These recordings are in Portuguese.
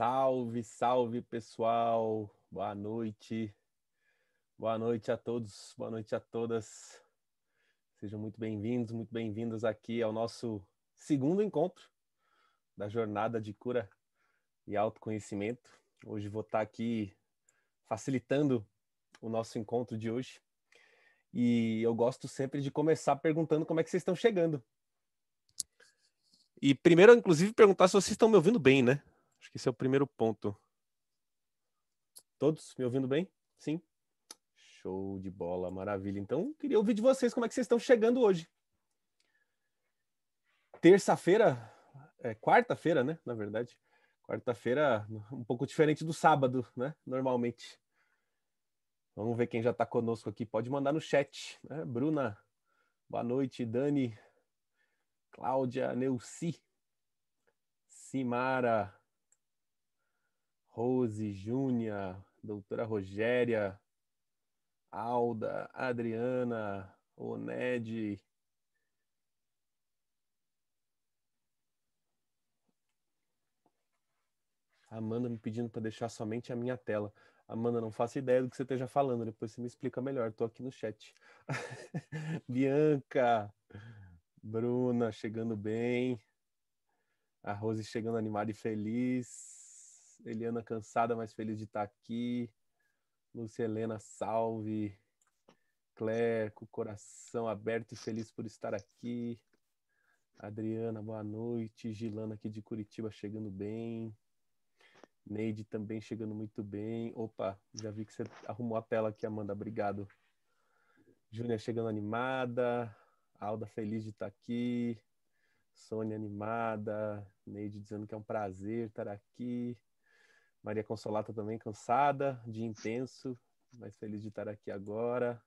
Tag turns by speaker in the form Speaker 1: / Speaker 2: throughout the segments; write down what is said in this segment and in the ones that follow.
Speaker 1: Salve, salve pessoal, boa noite a todos, boa noite a todas. Sejam muito bem-vindos, muito bem-vindas aqui ao nosso segundo encontro da jornada de cura e autoconhecimento. Hoje vou estar aqui facilitando o nosso encontro de hoje e eu gosto sempre de começar perguntando como é que vocês estão chegando. E primeiro, inclusive, perguntar se vocês estão me ouvindo bem, né? Acho que esse é o primeiro ponto. Todos me ouvindo bem? Sim? Show de bola, maravilha. Então, queria ouvir de vocês como é que vocês estão chegando hoje. Terça-feira, quarta-feira, né? Na verdade. Quarta-feira, um pouco diferente do sábado, né? Normalmente. Vamos ver quem já está conosco aqui. Pode mandar no chat. Né? Bruna, boa noite. Dani, Cláudia, Neuci, Simara, Rose, Júnia, doutora Rogéria, Alda, Adriana, Oned, Amanda me pedindo para deixar somente a minha tela. Amanda, não faço ideia do que você esteja falando, depois você me explica melhor, estou aqui no chat. Bianca, Bruna chegando bem, a Rose chegando animada e feliz, Eliana cansada, mas feliz de estar aqui, Lúcia Helena, salve, Claire, com o coração aberto e feliz por estar aqui, Adriana, boa noite, Gilana aqui de Curitiba chegando bem, Neide também chegando muito bem. Opa, já vi que você arrumou a tela aqui, Amanda. Obrigado. Júnia chegando animada. Alda feliz de estar aqui. Sônia animada. Neide dizendo que é um prazer estar aqui. Maria Consolata também cansada, dia intenso, mas feliz de estar aqui agora.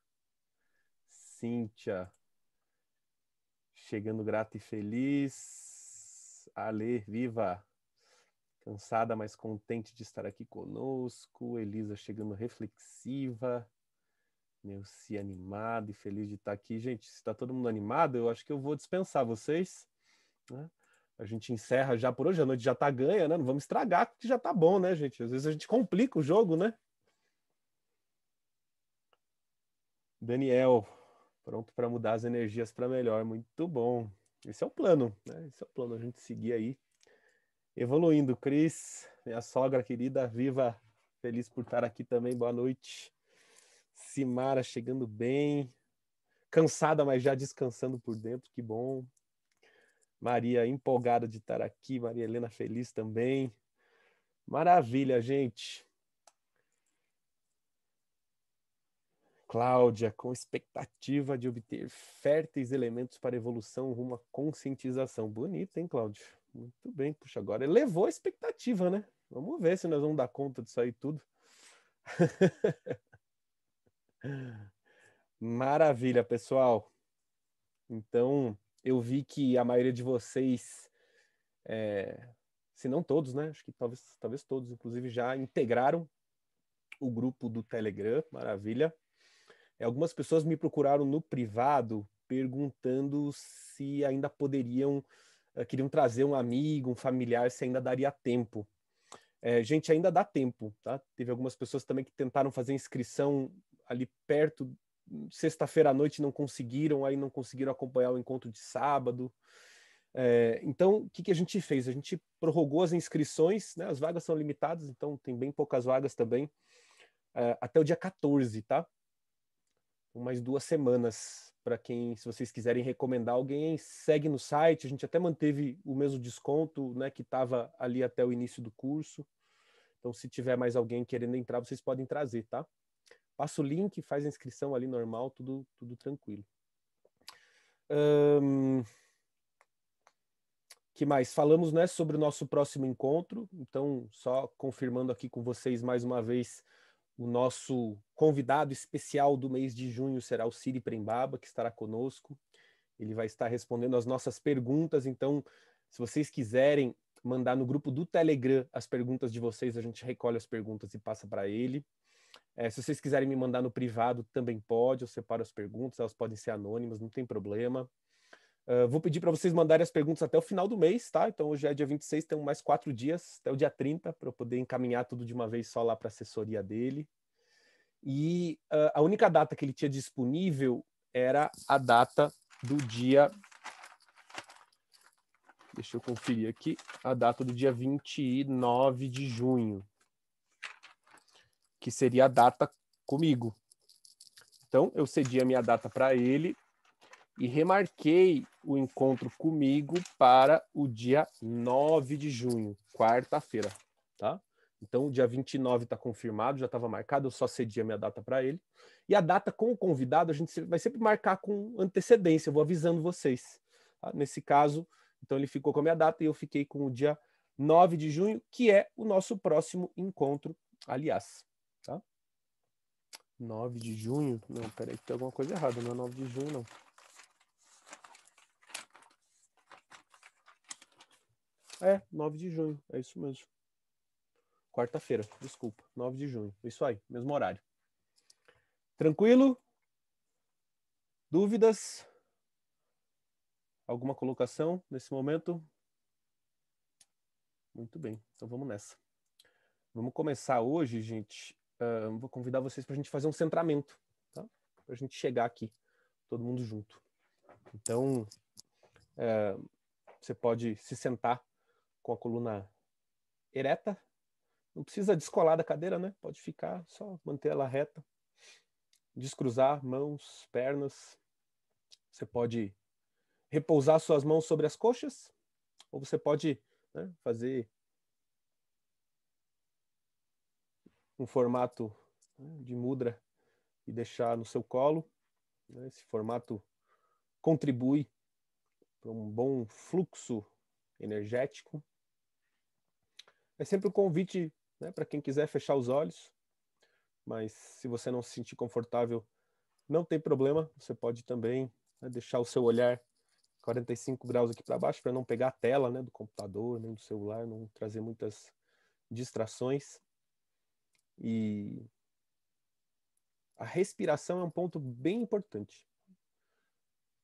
Speaker 1: Cíntia chegando grata e feliz. Ale, viva! Cansada, mas contente de estar aqui conosco. Elisa chegando reflexiva. Neuci animado e feliz de estar aqui. Gente, se está todo mundo animado, eu acho que eu vou dispensar vocês. Né? A gente encerra já por hoje. A noite já está ganha, né? Não vamos estragar, porque já está bom, né, gente? Às vezes a gente complica o jogo, né? Daniel, pronto para mudar as energias para melhor. Muito bom. Esse é o plano, né? Esse é o plano, a gente seguir aí evoluindo. Cris, minha sogra querida, viva, feliz por estar aqui também, boa noite. Simara chegando bem, cansada, mas já descansando por dentro, que bom. Maria empolgada de estar aqui, Maria Helena feliz também. Maravilha, gente. Cláudia, com expectativa de obter férteis elementos para evolução rumo à conscientização. Bonito, hein, Cláudia? Muito bem. Puxa, agora elevou a expectativa, né? Vamos ver se nós vamos dar conta disso aí tudo. Maravilha, pessoal. Então, eu vi que a maioria de vocês, se não todos, né? Acho que talvez todos, inclusive, já integraram o grupo do Telegram. Maravilha. Algumas pessoas me procuraram no privado perguntando se ainda queriam trazer um amigo, um familiar, se ainda daria tempo. Gente, ainda dá tempo, tá? Teve algumas pessoas também que tentaram fazer inscrição ali perto, sexta-feira à noite não conseguiram, aí não conseguiram acompanhar o encontro de sábado. Então, o que a gente fez? A gente prorrogou as inscrições, né? As vagas são limitadas, então tem bem poucas vagas também, até o dia 14, tá? Mais 2 semanas para quem, se vocês quiserem recomendar alguém, segue no site. A gente até manteve o mesmo desconto, né, que estava ali até o início do curso. Então, se tiver mais alguém querendo entrar, vocês podem trazer, tá? Passa o link, faz a inscrição ali normal, tudo tranquilo. Que mais? Falamos, né, sobre o nosso próximo encontro. Então, só confirmando aqui com vocês mais uma vez, o nosso convidado especial do mês de junho será o Ciri Prembaba, que estará conosco. Ele vai estar respondendo as nossas perguntas. Então, se vocês quiserem mandar no grupo do Telegram as perguntas de vocês, a gente recolhe as perguntas e passa para ele. Se vocês quiserem me mandar no privado, também pode. Eu separo as perguntas, elas podem ser anônimas, não tem problema. Vou pedir para vocês mandarem as perguntas até o final do mês, tá? Então hoje é dia 26, tem mais 4 dias, até o dia 30, para eu poder encaminhar tudo de uma vez só lá para a assessoria dele. E a única data que ele tinha disponível era a data do dia... Deixa eu conferir aqui. A data do dia 29 de junho. Que seria a data comigo. Então, eu cedi a minha data para ele e remarquei o encontro comigo para o dia 9 de junho, quarta-feira, tá? Então, o dia 29 está confirmado, já estava marcado, eu só cedi a minha data para ele. E a data com o convidado, a gente vai sempre marcar com antecedência, eu vou avisando vocês. Tá? Nesse caso, então ele ficou com a minha data e eu fiquei com o dia 9 de junho, que é o nosso próximo encontro, aliás. Tá? 9 de junho? Não, peraí, tem alguma coisa errada, não é 9 de junho, não. É, 9 de junho, é isso mesmo. Quarta-feira, desculpa, 9 de junho. Isso aí, mesmo horário. Tranquilo? Dúvidas? Alguma colocação nesse momento? Muito bem, então vamos nessa. Vamos começar hoje, gente. Vou convidar vocês para a gente fazer um centramento, tá? Para a gente chegar aqui, todo mundo junto. Então, você pode se sentar com a coluna ereta. Não precisa descolar da cadeira, né? Pode ficar, só manter ela reta. Descruzar mãos, pernas. Você pode repousar suas mãos sobre as coxas, ou você pode, né, fazer um formato, né, de mudra e deixar no seu colo. Né? Esse formato contribui para um bom fluxo energético. É sempre um convite, né, para quem quiser fechar os olhos, mas se você não se sentir confortável, não tem problema, você pode também, né, deixar o seu olhar 45 graus aqui para baixo, para não pegar a tela, né, do computador, nem do celular, não trazer muitas distrações. E a respiração é um ponto bem importante.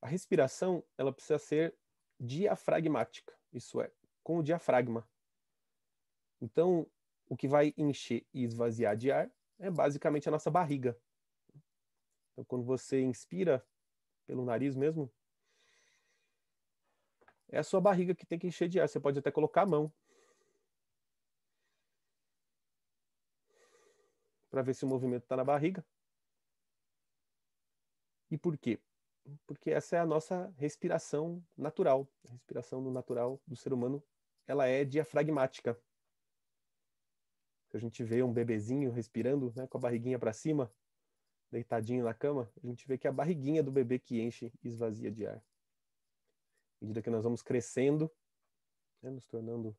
Speaker 1: A respiração, ela precisa ser diafragmática, isso é, com o diafragma. Então, o que vai encher e esvaziar de ar é basicamente a nossa barriga. Então, quando você inspira pelo nariz mesmo, é a sua barriga que tem que encher de ar. Você pode até colocar a mão para ver se o movimento está na barriga. E por quê? Porque essa é a nossa respiração natural. A respiração natural do ser humano, ela é diafragmática. Se a gente vê um bebezinho respirando, né, com a barriguinha para cima, deitadinho na cama, a gente vê que é a barriguinha do bebê que enche e esvazia de ar. À medida que nós vamos crescendo, né, nos tornando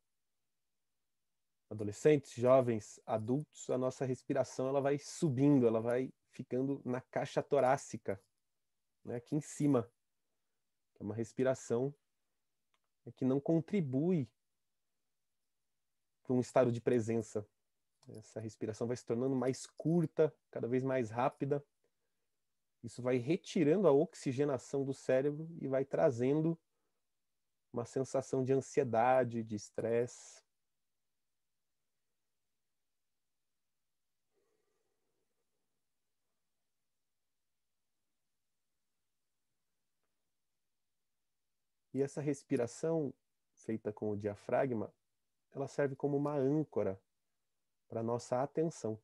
Speaker 1: adolescentes, jovens, adultos, a nossa respiração ela vai subindo, ela vai ficando na caixa torácica, né, aqui em cima. É uma respiração que não contribui para um estado de presença. Essa respiração vai se tornando mais curta, cada vez mais rápida. Isso vai retirando a oxigenação do cérebro e vai trazendo uma sensação de ansiedade, de estresse. E essa respiração feita com o diafragma, ela serve como uma âncora para a nossa atenção.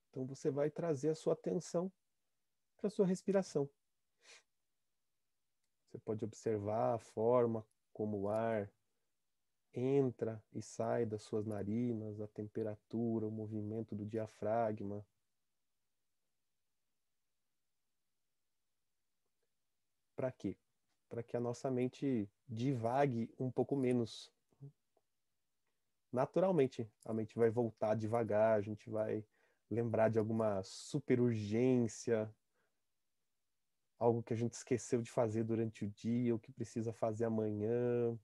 Speaker 1: Então você vai trazer a sua atenção para a sua respiração. Você pode observar a forma como o ar entra e sai das suas narinas, a temperatura, o movimento do diafragma. Para quê? Para que a nossa mente divague um pouco menos. Naturalmente, a mente vai voltar devagar, a gente vai lembrar de alguma super urgência, algo que a gente esqueceu de fazer durante o dia, ou que precisa fazer amanhã.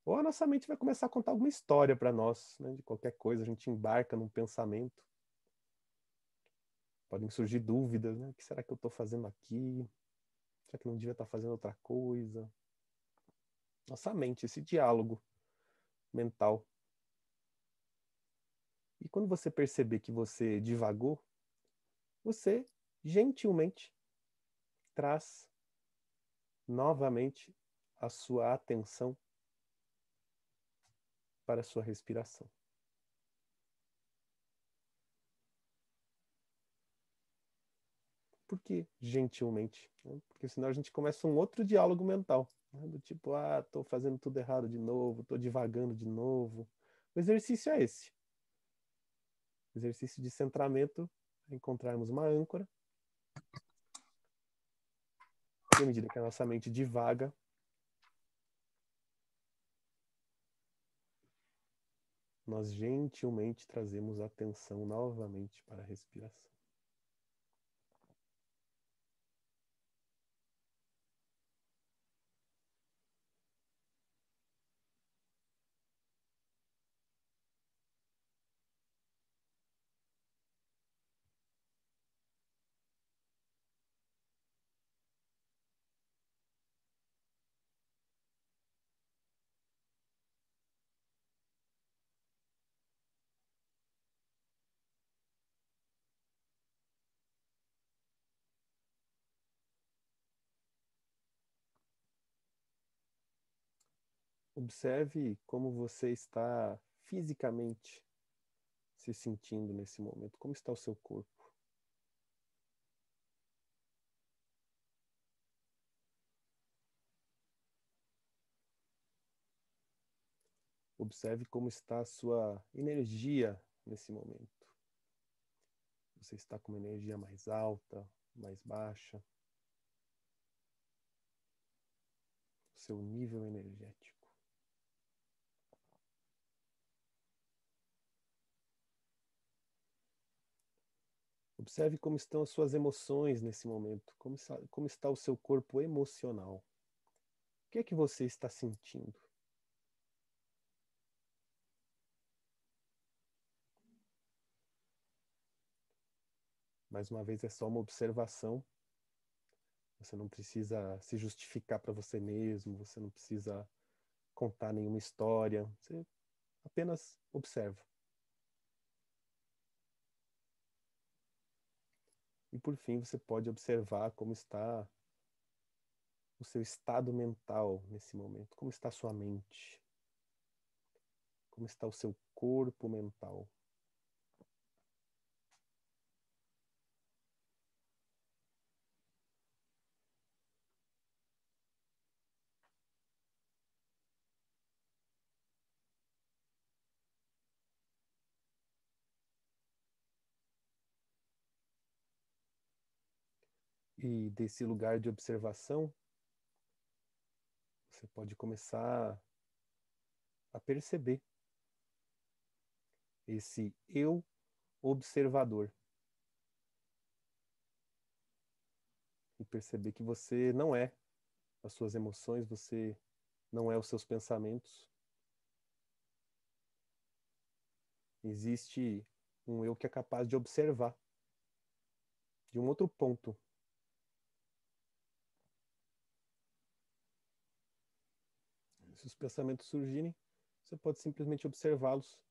Speaker 1: Ou a nossa mente vai começar a contar alguma história para nós, né, de qualquer coisa, a gente embarca num pensamento. Podem surgir dúvidas, né? O que será que eu estou fazendo aqui? Será que eu não devia estar fazendo outra coisa? Nossa mente, esse diálogo mental. E quando você perceber que você divagou, você gentilmente traz novamente a sua atenção para a sua respiração. Por que gentilmente? Porque senão a gente começa um outro diálogo mental. Do tipo, tô fazendo tudo errado de novo, tô divagando de novo. O exercício é esse. O exercício de centramento é encontrarmos uma âncora. E à medida que a nossa mente divaga, nós gentilmente trazemos a atenção novamente para a respiração. Observe como você está fisicamente se sentindo nesse momento. Como está o seu corpo? Observe como está a sua energia nesse momento. Você está com uma energia mais alta, mais baixa? O seu nível energético. Observe como estão as suas emoções nesse momento. Como está o seu corpo emocional. O que é que você está sentindo? Mais uma vez, é só uma observação. Você não precisa se justificar para você mesmo, você não precisa contar nenhuma história. Você apenas observa. E por fim, você pode observar como está o seu estado mental nesse momento. Como está a sua mente? Como está o seu corpo mental? E desse lugar de observação, você pode começar a perceber esse eu observador. E perceber que você não é as suas emoções, você não é os seus pensamentos. Existe um eu que é capaz de observar de um outro ponto. Se os pensamentos surgirem, você pode simplesmente observá-los.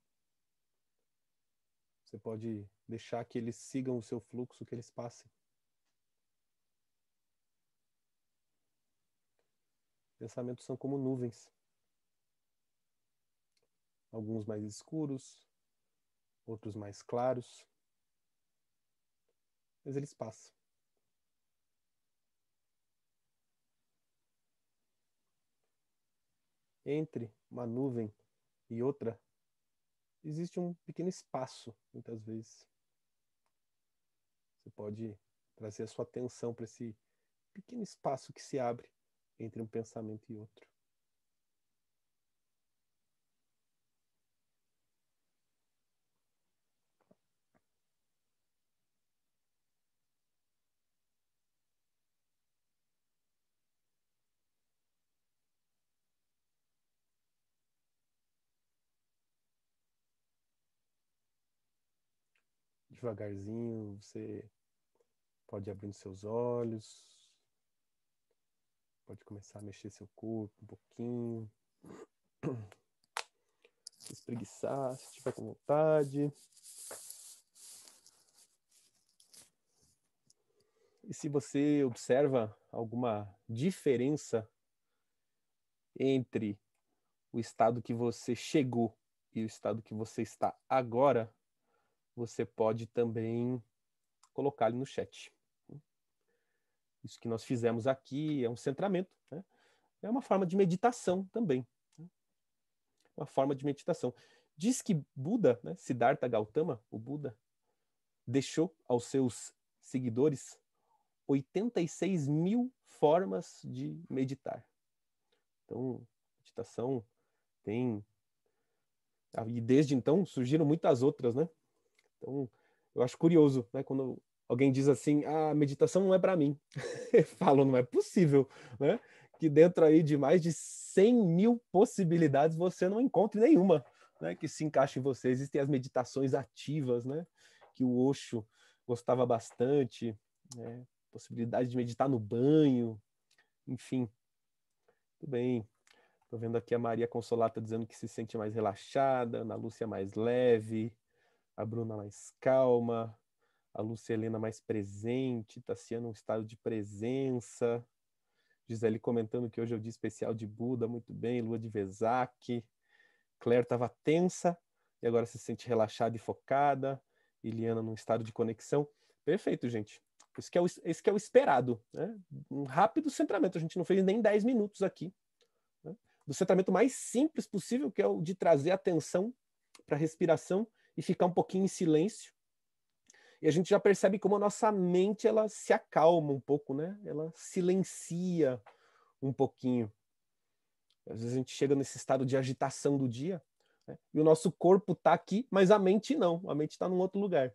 Speaker 1: Você pode deixar que eles sigam o seu fluxo, que eles passem. Pensamentos são como nuvens. Alguns mais escuros, outros mais claros. Mas eles passam. Entre uma nuvem e outra, existe um pequeno espaço, muitas vezes. Você pode trazer a sua atenção para esse pequeno espaço que se abre entre um pensamento e outro. Devagarzinho, você Pode ir abrindo seus olhos. Pode começar a mexer seu corpo um pouquinho. Se espreguiçar, se estiver com vontade. E se você observa alguma diferença entre o estado que você chegou e o estado que você está agora, você pode também colocar ali no chat. Isso que nós fizemos aqui é um centramento, né? É uma forma de meditação também. Uma forma de meditação. Diz que Buda, né, Siddhartha Gautama, o Buda, deixou aos seus seguidores 86 mil formas de meditar. Então, meditação tem... E desde então surgiram muitas outras, né? Então, eu acho curioso, né? Quando alguém diz assim, a meditação não é para mim. Eu falo, não é possível, né? Que dentro aí de mais de 100 mil possibilidades você não encontre nenhuma, né? Que se encaixe em você. Existem as meditações ativas, né? Que o Osho gostava bastante, né? Possibilidade de meditar no banho, enfim. Tudo bem. Estou vendo aqui a Maria Consolata dizendo que se sente mais relaxada, a Ana Lúcia mais leve, a Bruna mais calma, a Lúcia Helena mais presente, Tassiana um estado de presença, Gisele comentando que hoje é o dia especial de Buda, muito bem, Lua de Vesak, Claire estava tensa e agora se sente relaxada e focada, Iliana num estado de conexão. Perfeito, gente. Esse que é o esperado, né? Um rápido centramento, a gente não fez nem 10 minutos aqui, né? Do centramento mais simples possível, que é o de trazer atenção para a respiração e ficar um pouquinho em silêncio. E a gente já percebe como a nossa mente ela se acalma um pouco, né? Ela silencia um pouquinho. Às vezes a gente chega nesse estado de agitação do dia, né? E o nosso corpo está aqui, mas a mente não. A mente está num outro lugar.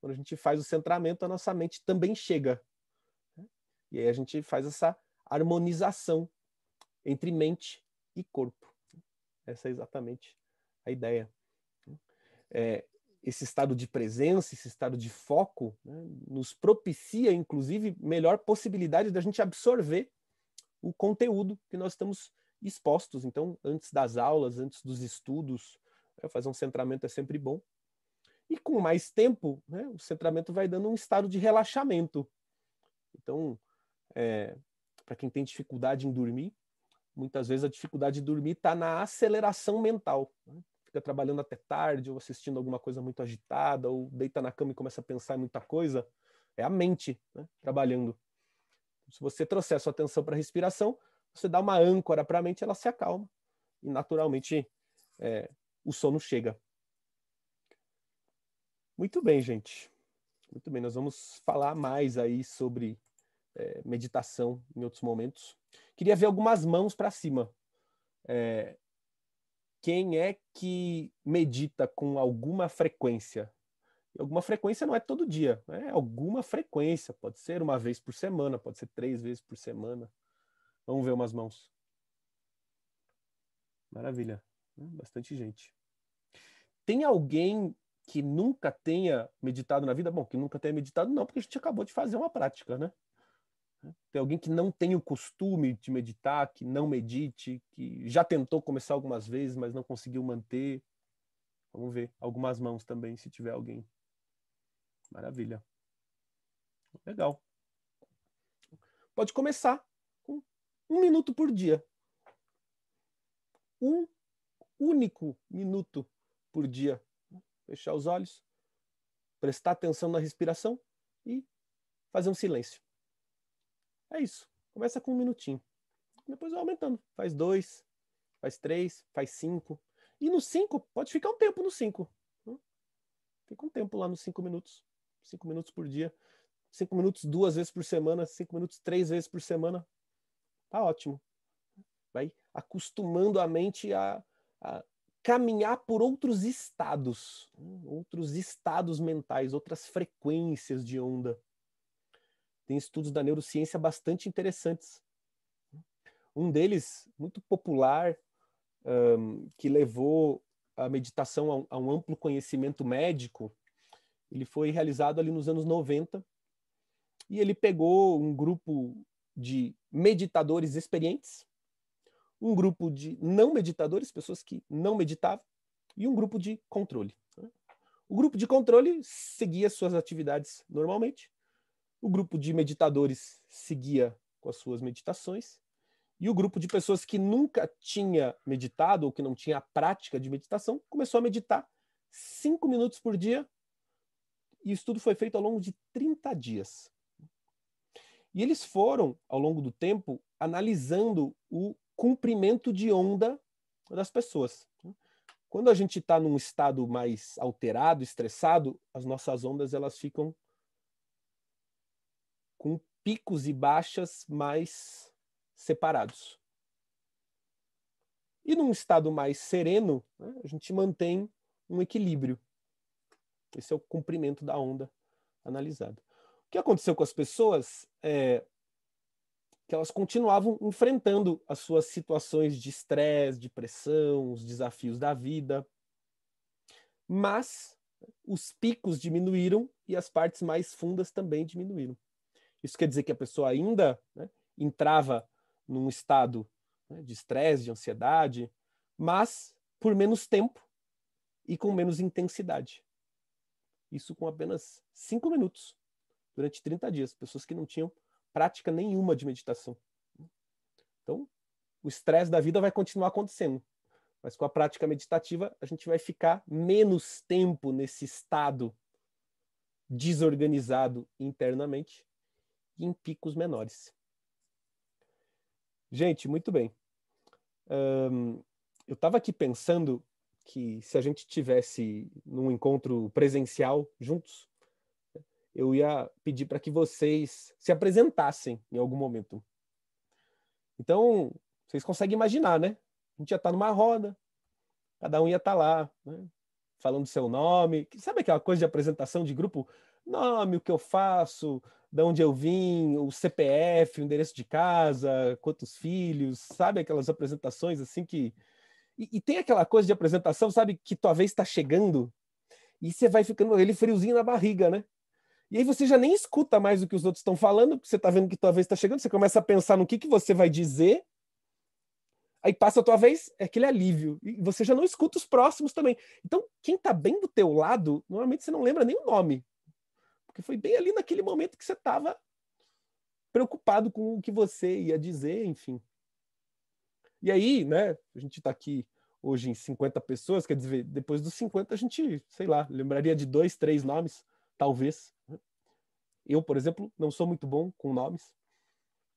Speaker 1: Quando a gente faz o centramento, a nossa mente também chega, né? E aí a gente faz essa harmonização entre mente e corpo. Essa é exatamente a ideia. Esse estado de presença, esse estado de foco, né, nos propicia, inclusive, melhor possibilidade da gente absorver o conteúdo que nós estamos expostos. Então, antes das aulas, antes dos estudos, fazer um centramento é sempre bom. E com mais tempo, né, o centramento vai dando um estado de relaxamento. Então, para quem tem dificuldade em dormir, muitas vezes a dificuldade de dormir está na aceleração mental, né? Fica trabalhando até tarde, ou assistindo alguma coisa muito agitada, ou deita na cama e começa a pensar em muita coisa. É a mente, né, trabalhando. Se você trouxer a sua atenção para a respiração, você dá uma âncora para a mente, ela se acalma. E naturalmente o sono chega. Muito bem, gente. Muito bem, nós vamos falar mais aí sobre meditação em outros momentos. Queria ver algumas mãos para cima. Quem é que medita com alguma frequência? E alguma frequência não é todo dia, é alguma frequência. Pode ser uma vez por semana, pode ser 3 vezes por semana. Vamos ver umas mãos. Maravilha. Bastante gente. Tem alguém que nunca tenha meditado na vida? Bom, que nunca tenha meditado não, porque a gente acabou de fazer uma prática, né? Tem alguém que não tem o costume de meditar, que não medite, que já tentou começar algumas vezes, mas não conseguiu manter? Vamos ver. Algumas mãos também, se tiver alguém. Maravilha. Legal. Pode começar com 1 minuto por dia. 1 único minuto por dia. Fechar os olhos, prestar atenção na respiração e fazer um silêncio. É isso. Começa com 1 minutinho. Depois vai aumentando. Faz 2, faz 3, faz 5. E no 5, pode ficar um tempo no 5. Fica um tempo lá nos 5 minutos. 5 minutos por dia. 5 minutos 2 vezes por semana. 5 minutos 3 vezes por semana. Tá ótimo. Vai acostumando a mente a caminhar por outros estados mentais, outras frequências de onda. Tem estudos da neurociência bastante interessantes. Um deles, muito popular, que levou a meditação a um amplo conhecimento médico, ele foi realizado ali nos anos 90, e ele pegou um grupo de meditadores experientes, um grupo de não meditadores, pessoas que não meditavam, e um grupo de controle. O grupo de controle seguia suas atividades normalmente, o grupo de meditadores seguia com as suas meditações, e o grupo de pessoas que nunca tinha meditado ou que não tinha a prática de meditação começou a meditar 5 minutos por dia, e o estudo foi feito ao longo de 30 dias. E eles foram, ao longo do tempo, analisando o comprimento de onda das pessoas. Quando a gente está num estado mais alterado, estressado, as nossas ondas elas ficam com picos e baixas mais separados. E num estado mais sereno, né, a gente mantém um equilíbrio. Esse é o comprimento da onda analisado. O que aconteceu com as pessoas é que elas continuavam enfrentando as suas situações de estresse, de pressão, os desafios da vida, mas os picos diminuíram e as partes mais fundas também diminuíram. Isso quer dizer que a pessoa ainda, né, entrava num estado, né, de estresse, de ansiedade, mas por menos tempo e com menos intensidade. Isso com apenas 5 minutos, durante 30 dias. Pessoas que não tinham prática nenhuma de meditação. Então, o estresse da vida vai continuar acontecendo, mas com a prática meditativa a gente vai ficar menos tempo nesse estado desorganizado internamente e em picos menores. Gente, muito bem. Eu estava aqui pensando que se a gente tivesse num encontro presencial juntos, eu ia pedir para que vocês se apresentassem em algum momento. Então, vocês conseguem imaginar, né? A gente ia estar numa roda, cada um ia estar lá, né, falando seu nome. Sabe aquela coisa de apresentação de grupo? Nome, o que eu faço, de onde eu vim, o CPF, o endereço de casa, quantos filhos, sabe aquelas apresentações assim que... E tem aquela coisa de apresentação, sabe, que tua vez está chegando e você vai ficando com aquele friozinho na barriga, né? E aí você já nem escuta mais o que os outros estão falando, porque você está vendo que tua vez está chegando, você começa a pensar no que você vai dizer. Aí passa a tua vez, é aquele alívio. E você já não escuta os próximos também. Então, quem tá bem do teu lado, normalmente você não lembra nem o nome. Porque foi bem ali naquele momento que você estava preocupado com o que você ia dizer, enfim. E aí, né, a gente tá aqui hoje em 50 pessoas, quer dizer, depois dos 50 a gente, sei lá, lembraria de 2, 3 nomes, talvez. Eu, por exemplo, não sou muito bom com nomes.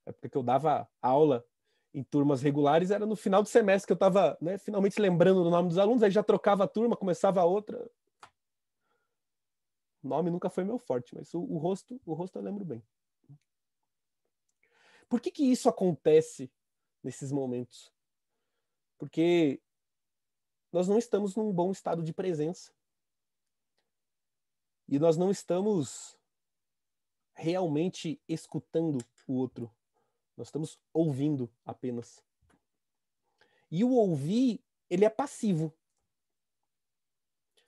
Speaker 1: É porque eu dava aula em turmas regulares, era no final do semestre que eu estava, né, finalmente lembrando do nome dos alunos, aí já trocava a turma, começava a outra. O nome nunca foi meu forte, mas o rosto eu lembro bem. Por que isso acontece nesses momentos? Porque nós não estamos num bom estado de presença. E nós não estamos realmente escutando o outro. Nós estamos ouvindo apenas. E o ouvir, ele é passivo.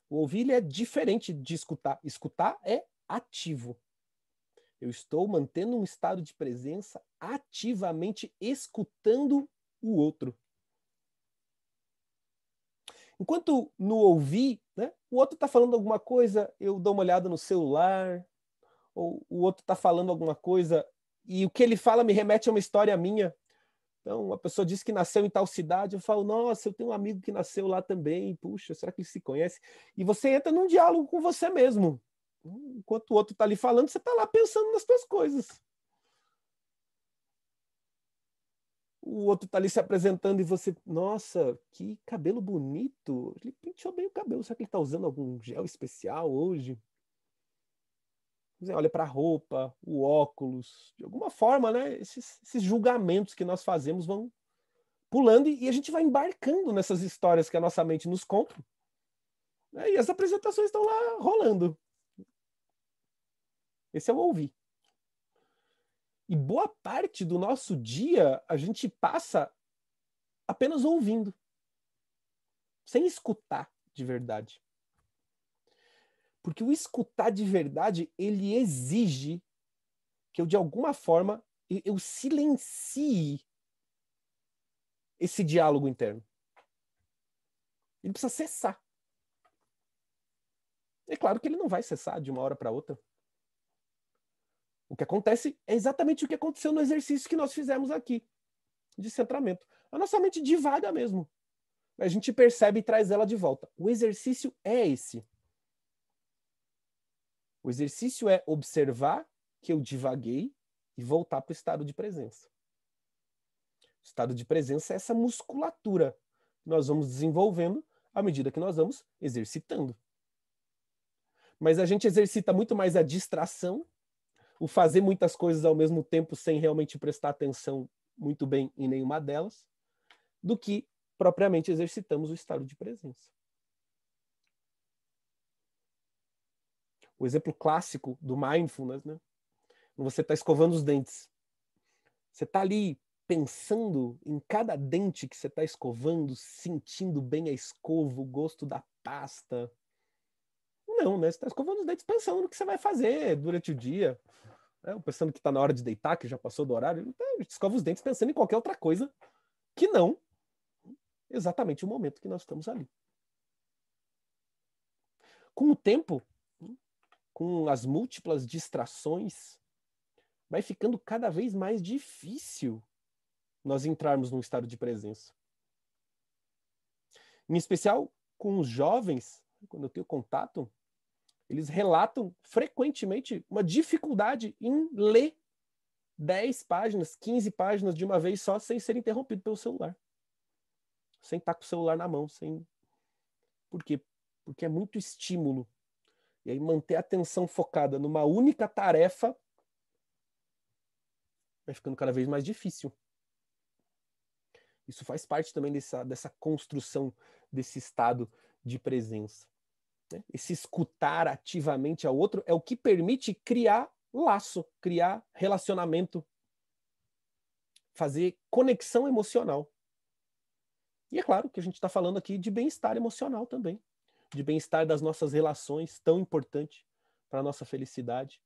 Speaker 1: O ouvir ele é diferente de escutar. Escutar é ativo. Eu estou mantendo um estado de presença ativamente escutando o outro. Enquanto no ouvir, né, o outro está falando alguma coisa, eu dou uma olhada no celular, ou o outro está falando alguma coisa e o que ele fala me remete a uma história minha. Então, a pessoa diz que nasceu em tal cidade, eu falo, nossa, eu tenho um amigo que nasceu lá também, puxa, será que ele se conhece? E você entra num diálogo com você mesmo. Enquanto o outro está ali falando, você está lá pensando nas suas coisas. O outro está ali se apresentando e você, nossa, que cabelo bonito. Ele penteou bem o cabelo, será que ele está usando algum gel especial hoje? Você olha para a roupa, o óculos, de alguma forma, né? Esses julgamentos que nós fazemos vão pulando e a gente vai embarcando nessas histórias que a nossa mente nos conta. Né? E as apresentações estão lá rolando. Esse é o ouvir. E boa parte do nosso dia a gente passa apenas ouvindo, sem escutar de verdade. Porque o escutar de verdade, ele exige que eu, de alguma forma, eu silencie esse diálogo interno. Ele precisa cessar. É claro que ele não vai cessar de uma hora para outra. O que acontece é exatamente o que aconteceu no exercício que nós fizemos aqui, de centramento. A nossa mente divaga mesmo. A gente percebe e traz ela de volta. O exercício é esse. O exercício é observar que eu divaguei e voltar para o estado de presença. O estado de presença é essa musculatura que nós vamos desenvolvendo à medida que nós vamos exercitando. Mas a gente exercita muito mais a distração, o fazer muitas coisas ao mesmo tempo sem realmente prestar atenção muito bem em nenhuma delas, do que propriamente exercitamos o estado de presença. O exemplo clássico do mindfulness, né? Quando você está escovando os dentes. Você está ali pensando em cada dente que você está escovando, sentindo bem a escova, o gosto da pasta. Não, né? Você está escovando os dentes pensando no que você vai fazer durante o dia. Pensando que está na hora de deitar, que já passou do horário. Então, a gente escova os dentes pensando em qualquer outra coisa que não exatamente o momento que nós estamos ali. Com o tempo, com as múltiplas distrações, vai ficando cada vez mais difícil nós entrarmos num estado de presença. Em especial com os jovens, quando eu tenho contato, eles relatam frequentemente uma dificuldade em ler 10 páginas, 15 páginas de uma vez só, sem ser interrompido pelo celular. Sem estar com o celular na mão. Por quê? Porque é muito estímulo. E aí manter a atenção focada numa única tarefa vai ficando cada vez mais difícil. Isso faz parte também dessa construção desse estado de presença. Esse escutar ativamente ao outro é o que permite criar laço, criar relacionamento, fazer conexão emocional. E é claro que a gente está falando aqui de bem-estar emocional também, de bem-estar das nossas relações, tão importante para a nossa felicidade.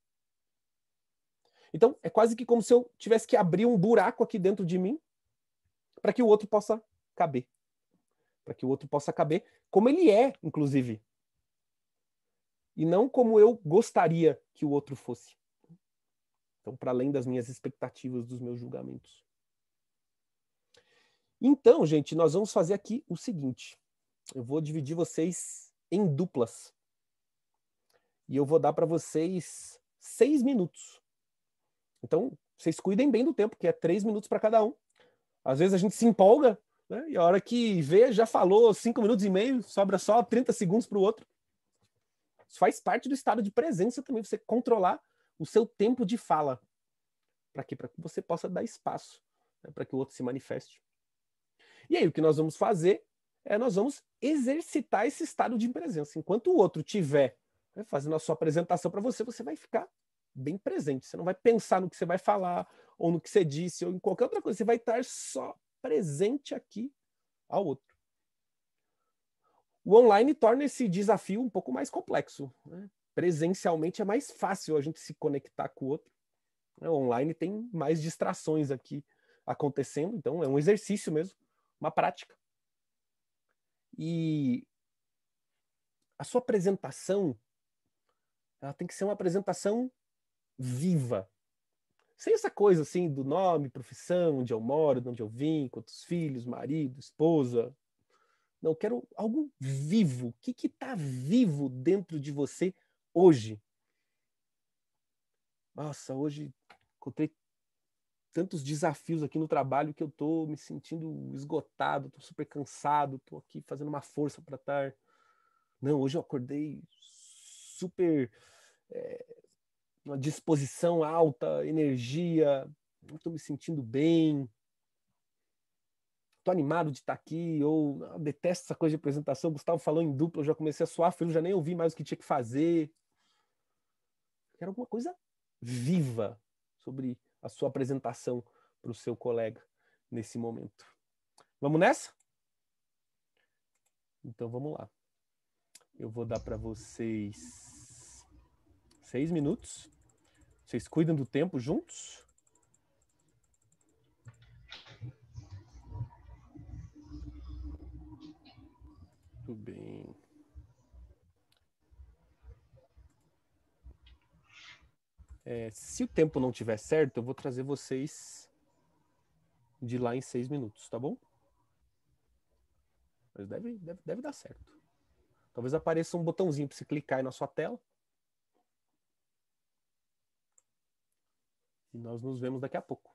Speaker 1: Então, é quase que como se eu tivesse que abrir um buraco aqui dentro de mim para que o outro possa caber. Para que o outro possa caber como ele é, inclusive. E não como eu gostaria que o outro fosse. Então, para além das minhas expectativas, dos meus julgamentos. Então, gente, nós vamos fazer aqui o seguinte. Eu vou dividir vocês em duplas. E eu vou dar para vocês 6 minutos. Então, vocês cuidem bem do tempo, que é 3 minutos para cada um. Às vezes a gente se empolga, né? E a hora que vê, já falou 5 minutos e meio, sobra só 30 segundos para o outro. Isso faz parte do estado de presença também, você controlar o seu tempo de fala. Para quê? Para que você possa dar espaço, né? Para que o outro se manifeste. E aí, o que nós vamos fazer é nós vamos exercitar esse estado de presença. Enquanto o outro tiver, né, fazendo a sua apresentação para você, você vai ficar bem presente. Você não vai pensar no que você vai falar, ou no que você disse, ou em qualquer outra coisa. Você vai estar só presente aqui ao outro. O online torna esse desafio um pouco mais complexo, né? Presencialmente é mais fácil a gente se conectar com o outro. O online tem mais distrações aqui acontecendo, então é um exercício mesmo, uma prática. E a sua apresentação, ela tem que ser uma apresentação viva. Sem essa coisa assim do nome, profissão, onde eu moro, de onde eu vim, quantos filhos, marido, esposa. Não, eu quero algo vivo. O que está vivo dentro de você hoje? Nossa, hoje encontrei tantos desafios aqui no trabalho que eu estou me sentindo esgotado, estou super cansado, estou aqui fazendo uma força para estar. Não, hoje eu acordei super uma disposição alta, energia, estou me sentindo bem, estou animado de estar aqui, ou detesto essa coisa de apresentação, o Gustavo falou em dupla, eu já comecei a suar frio, já nem ouvi mais o que tinha que fazer. Quero alguma coisa viva sobre a sua apresentação para o seu colega nesse momento. Vamos nessa? Então vamos lá. Eu vou dar para vocês 6 minutos Vocês cuidam do tempo juntos? Tudo bem. Se o tempo não tiver certo, eu vou trazer vocês de lá em 6 minutos, tá bom? Mas deve dar certo. Talvez apareça um botãozinho para você clicar aí na sua tela. E nós nos vemos daqui a pouco.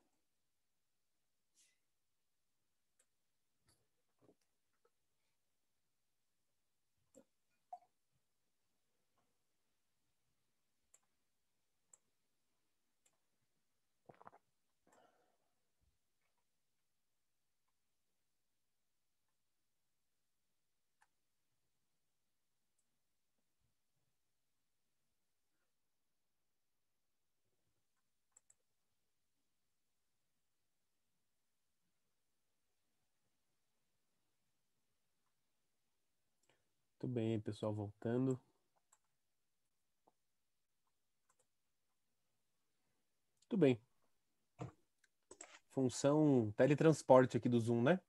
Speaker 1: Muito bem, pessoal, voltando. Tudo bem. Função teletransporte aqui do Zoom, né?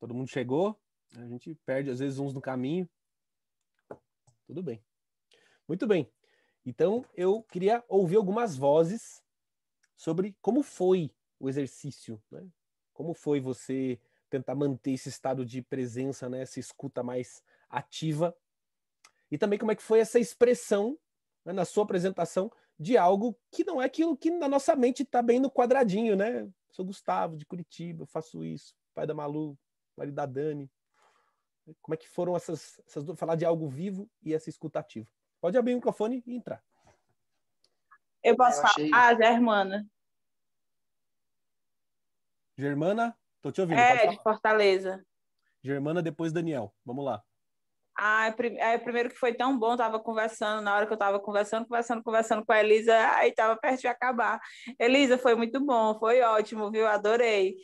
Speaker 1: Todo mundo chegou, a gente perde às vezes uns no caminho. Tudo bem. Muito bem. Então, eu queria ouvir algumas vozes sobre como foi o exercício, né? Como foi você tentar manter esse estado de presença, né? Essa escuta mais ativa. E também como é que foi essa expressão, né, na sua apresentação de algo que não é aquilo que na nossa mente está bem no quadradinho, né? Sou Gustavo, de Curitiba, eu faço isso, pai da Malu, marido da Dani. Como é que foram essas duas, falar de algo vivo e essa escuta ativa? Pode abrir o microfone e entrar.
Speaker 2: Eu posso falar, Germana?
Speaker 1: Germana, tô te ouvindo, pode falar.
Speaker 2: De Fortaleza.
Speaker 1: Germana, depois Daniel. Vamos lá.
Speaker 2: Primeiro que foi tão bom, tava conversando, na hora que eu tava conversando com a Elisa, aí tava perto de acabar. Elisa, foi muito bom, foi ótimo, viu? Adorei.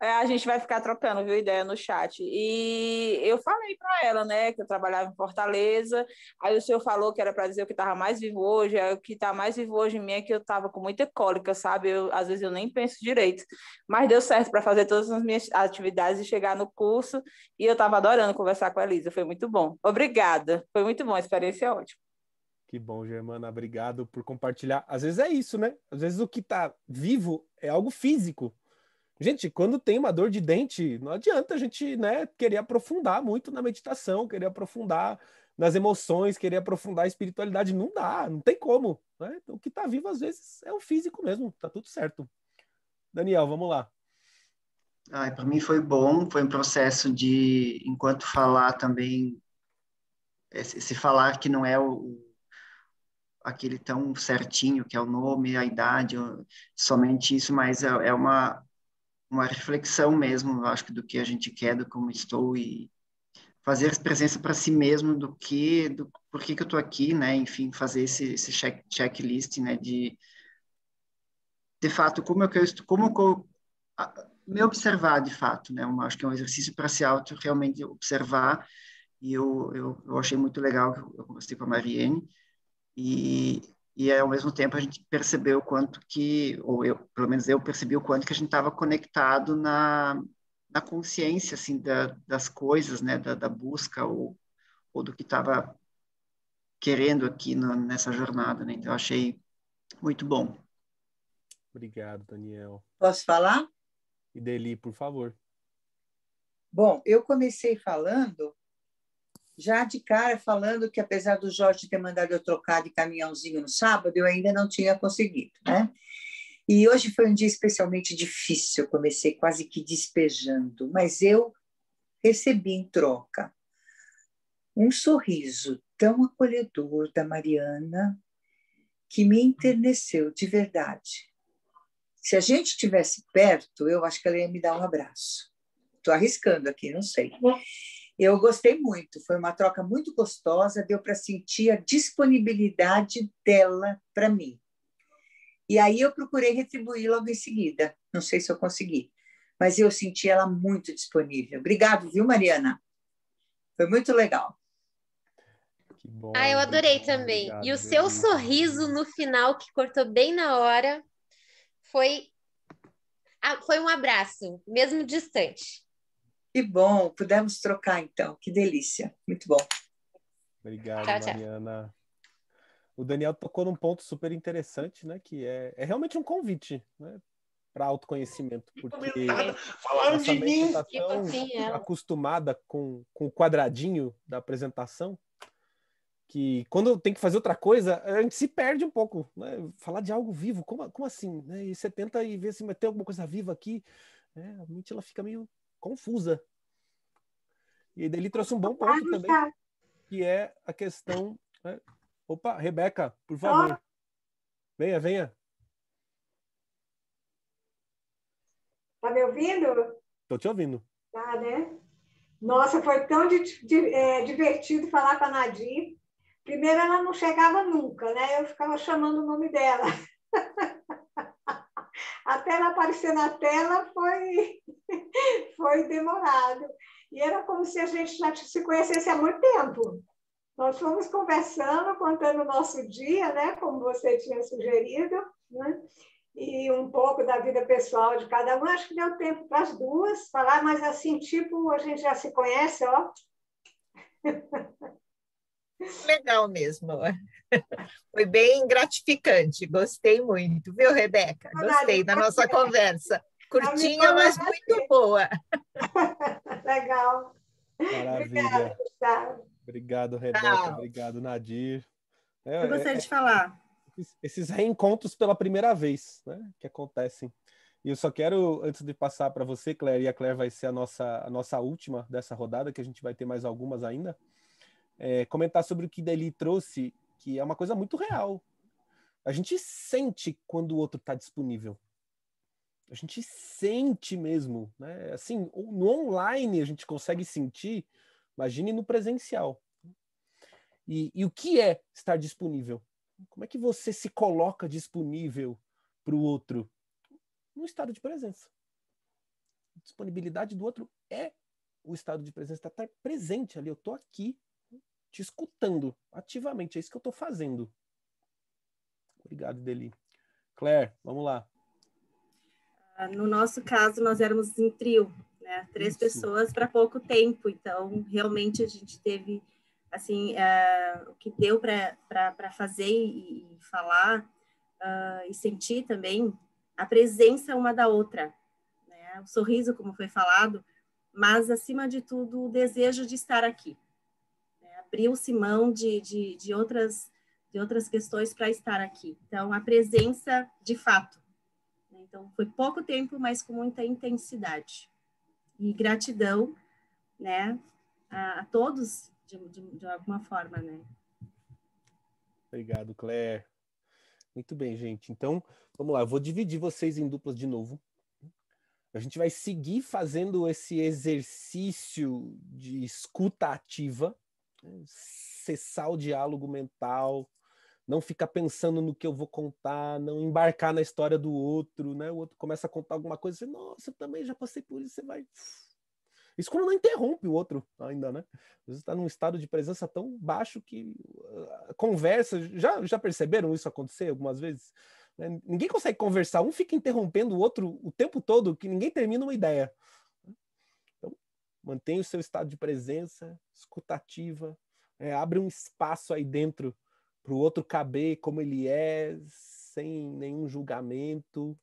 Speaker 2: A gente vai ficar trocando, viu, ideia no chat. E eu falei para ela, né, que eu trabalhava em Fortaleza. Aí o senhor falou que era para dizer o que estava mais vivo hoje. Aí o que está mais vivo hoje em mim é que eu estava com muita cólica, sabe? Às vezes eu nem penso direito. Mas deu certo para fazer todas as minhas atividades e chegar no curso. E eu estava adorando conversar com a Elisa. Foi muito bom. Obrigada. Foi muito bom, a experiência é ótima.
Speaker 1: Que bom, Germana. Obrigado por compartilhar. Às vezes é isso, né? Às vezes o que está vivo é algo físico. Gente, quando tem uma dor de dente, não adianta a gente, né, querer aprofundar muito na meditação, querer aprofundar nas emoções, querer aprofundar a espiritualidade. Não dá, não tem como, né? O que está vivo às vezes é o físico mesmo, tá tudo certo. Daniel, vamos lá.
Speaker 3: Para mim foi bom, foi um processo de, enquanto falar também, se falar que não é aquele tão certinho, que é o nome, a idade, somente isso, mas é uma reflexão mesmo, eu acho que do que a gente quer, do como estou, e fazer presença para si mesmo por que eu estou aqui, né, enfim, fazer esse checklist, né, de fato, como que eu me observar de fato, né? Acho que é um exercício para se auto realmente observar. E eu achei muito legal que eu conversei com a Mariene e ao mesmo tempo a gente percebeu o quanto que, ou eu, pelo menos eu percebi o quanto que a gente estava conectado na consciência assim das coisas, né? Da busca ou do que estava querendo aqui nessa jornada, né? Então eu achei muito bom.
Speaker 1: Obrigado, Daniel.
Speaker 4: Posso falar?
Speaker 1: E Deli, por favor.
Speaker 4: Bom, eu comecei falando, já de cara falando que apesar do Jorge ter mandado eu trocar de caminhãozinho no sábado, eu ainda não tinha conseguido, né? E hoje foi um dia especialmente difícil, eu comecei quase que despejando, mas eu recebi em troca um sorriso tão acolhedor da Mariana que me enterneceu de verdade. Se a gente estivesse perto, eu acho que ela ia me dar um abraço. Estou arriscando aqui, não sei. Eu gostei muito, foi uma troca muito gostosa, deu para sentir a disponibilidade dela para mim. E aí eu procurei retribuir logo em seguida, não sei se eu consegui, mas eu senti ela muito disponível. Obrigado, viu, Mariana? Foi muito legal.
Speaker 1: Que bom.
Speaker 5: Ah, eu adorei
Speaker 1: Obrigado,
Speaker 5: também.
Speaker 1: obrigado,
Speaker 5: E o seu
Speaker 1: Denise.
Speaker 5: sorriso no final, que cortou bem na hora, foi, foi um abraço, mesmo distante.
Speaker 4: Que bom, pudemos trocar então, que delícia, muito bom.
Speaker 1: Obrigado,
Speaker 5: Tchau, tchau.
Speaker 1: Mariana. O Daniel tocou num ponto super interessante, né? Que é realmente um convite, né, para autoconhecimento, porque nossa mente está tão acostumada com o quadradinho da apresentação que quando tem que fazer outra coisa, a gente se perde um pouco, né? Falar de algo vivo, como assim? Né? E você tenta e ver se vai ter alguma coisa viva aqui, né? A mente ela fica meio confusa. E daí ele trouxe um bom ponto também, que é a questão, né? Opa, Rebeca, por favor. Venha, venha.
Speaker 6: Tá me ouvindo?
Speaker 1: Tô te ouvindo.
Speaker 6: Tá, né? Nossa, foi tão divertido falar com a Nadir. Primeiro, ela não chegava nunca, né? Eu ficava chamando o nome dela. Até ela aparecer na tela foi demorado. E era como se a gente já se conhecesse há muito tempo. Nós fomos conversando, contando o nosso dia, né? Como você tinha sugerido, né? E um pouco da vida pessoal de cada um. Acho que deu tempo para as duas falar, mas assim, tipo, a gente já se conhece, ó.
Speaker 7: Legal mesmo. Foi bem gratificante. Gostei muito, viu, Rebeca? Gostei da nossa conversa. Curtinha, mas muito boa.
Speaker 6: Legal.
Speaker 1: Maravilha.
Speaker 6: Obrigada.
Speaker 1: Obrigado, Rebeca. Obrigado, Nadir.
Speaker 8: Eu gostaria de falar.
Speaker 1: Esses reencontros pela primeira vez, né, que acontecem. E eu só quero, antes de passar para você, Claire, e a Claire vai ser a nossa última dessa rodada, que a gente vai ter mais algumas ainda, comentar sobre o que Deli trouxe, que é uma coisa muito real. A gente sente quando o outro está disponível. A gente sente mesmo, né? Assim, no online a gente consegue sentir, imagine no presencial. E o que é estar disponível? Como é que você se coloca disponível para o outro? No estado de presença. A disponibilidade do outro é o estado de presença, estar presente ali. Eu estou aqui te escutando ativamente, é isso que eu estou fazendo. Obrigado, Deli. Claire, vamos lá.
Speaker 8: No nosso caso, nós éramos em trio, né? 3 pessoas para pouco tempo, então realmente a gente teve assim, o que deu para fazer e falar e sentir também a presença uma da outra, né? O sorriso, como foi falado, mas acima de tudo o desejo de estar aqui, né? Abriu-se mão de outras questões para estar aqui, então a presença de fato. Então foi pouco tempo, mas com muita intensidade e gratidão, né, a todos de alguma forma, né?
Speaker 1: Obrigado, Claire. Muito bem, gente. Então, vamos lá. Eu vou dividir vocês em duplas de novo. A gente vai seguir fazendo esse exercício de escuta ativa, né? Cessar o diálogo mental, não ficar pensando no que eu vou contar, não embarcar na história do outro, né? O outro começa a contar alguma coisa, você, nossa, eu também já passei por isso, você vai... Isso quando não interrompe o outro ainda, né? Você está num estado de presença tão baixo que a conversa... Já perceberam isso acontecer algumas vezes? Né? Ninguém consegue conversar, um fica interrompendo o outro o tempo todo, que ninguém termina uma ideia. Então, mantenha o seu estado de presença, escutativa, abre um espaço aí dentro para o outro caber como ele é, sem nenhum julgamento.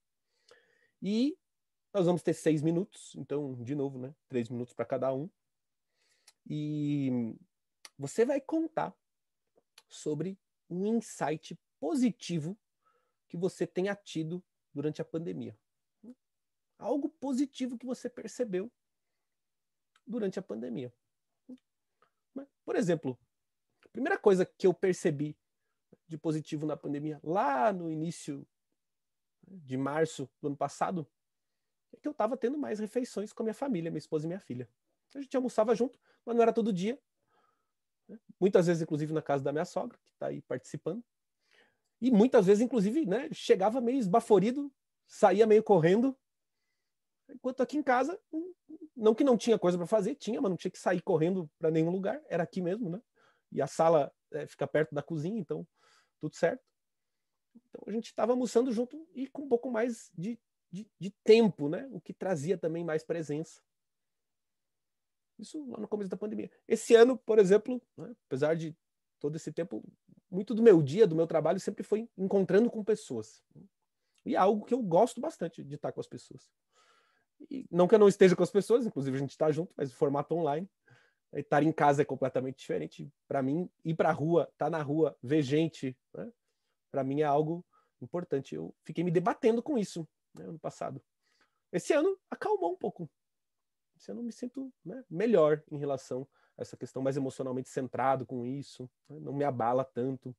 Speaker 1: E nós vamos ter 6 minutos, então, de novo, né? 3 minutos para cada um. E você vai contar sobre um insight positivo que você tenha tido durante a pandemia. Algo positivo que você percebeu durante a pandemia. Por exemplo, a primeira coisa que eu percebi de positivo na pandemia, lá no início de março do ano passado, é que eu estava tendo mais refeições com a minha família, minha esposa e minha filha. A gente almoçava junto, mas não era todo dia. Muitas vezes, inclusive, na casa da minha sogra, que está aí participando. E muitas vezes, inclusive, né, chegava meio esbaforido, saía meio correndo. Enquanto aqui em casa, não que não tinha coisa para fazer, tinha, mas não tinha que sair correndo para nenhum lugar, era aqui mesmo, né? E a sala fica perto da cozinha, então tudo certo. Então a gente estava almoçando junto e com um pouco mais de tempo, né? O que trazia também mais presença. Isso lá no começo da pandemia. Esse ano, por exemplo, né, apesar de todo esse tempo, muito do meu dia, do meu trabalho, sempre foi encontrando com pessoas. E é algo que eu gosto bastante de estar com as pessoas. E não que eu não esteja com as pessoas, inclusive a gente está junto, mas o formato online. Estar em casa é completamente diferente. Para mim, ir para a rua, estar na rua, ver gente, né, para mim é algo importante. Eu fiquei me debatendo com isso, né, ano passado. Esse ano acalmou um pouco. Esse ano eu me sinto, né, melhor em relação a essa questão, mais emocionalmente centrado com isso, né, não me abala tanto.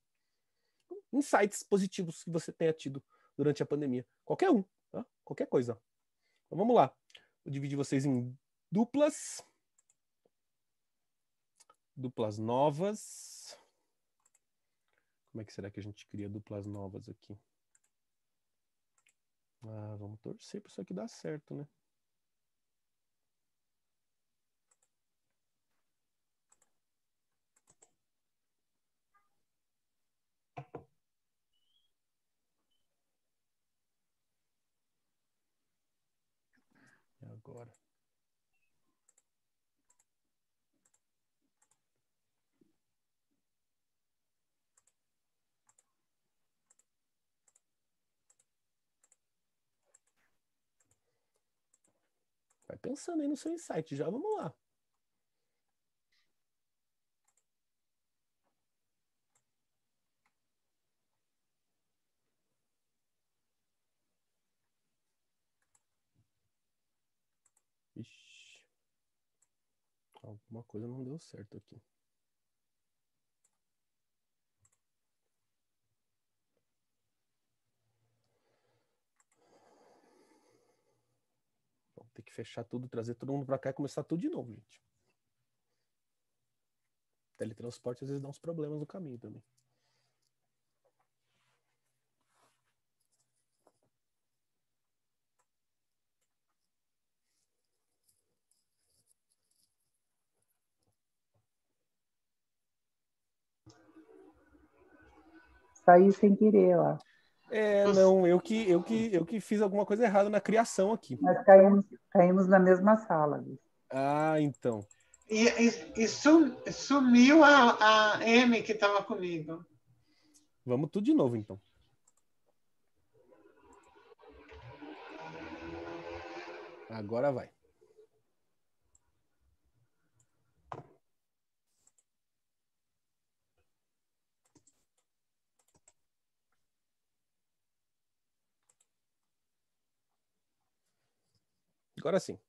Speaker 1: Insights positivos que você tenha tido durante a pandemia. Qualquer um, tá? Qualquer coisa. Então vamos lá. Vou dividir vocês em duplas. Duplas novas. Como é que será que a gente cria duplas novas aqui? Vamos torcer para isso aqui dar certo, né? E agora? Vai pensando aí no seu insight, já vamos lá. Ixi. Alguma coisa não deu certo aqui. Vou ter que fechar tudo, trazer todo mundo para cá e começar tudo de novo, gente. Teletransporte às vezes dá uns problemas no caminho também.
Speaker 4: Saiu sem querer, ó.
Speaker 1: Não, eu que fiz alguma coisa errada na criação aqui.
Speaker 4: Nós caímos na mesma sala.
Speaker 1: Então.
Speaker 9: E sumiu a M que estava comigo.
Speaker 1: Vamos tudo de novo, então. Agora vai. Agora sim. O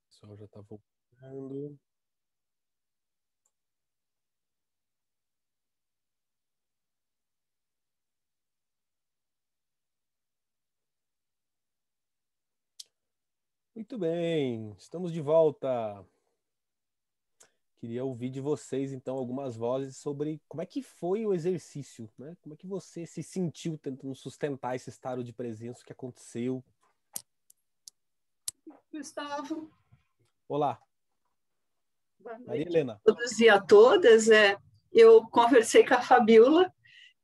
Speaker 1: pessoal já está voltando. Muito bem, estamos de volta. Queria ouvir de vocês, então, algumas vozes sobre como é que foi o exercício, né? Como é que você se sentiu tentando sustentar esse estado de presença, o que aconteceu?
Speaker 10: Gustavo.
Speaker 1: Olá. Maria Helena.
Speaker 10: A todos e a todas. Eu conversei com a Fabiola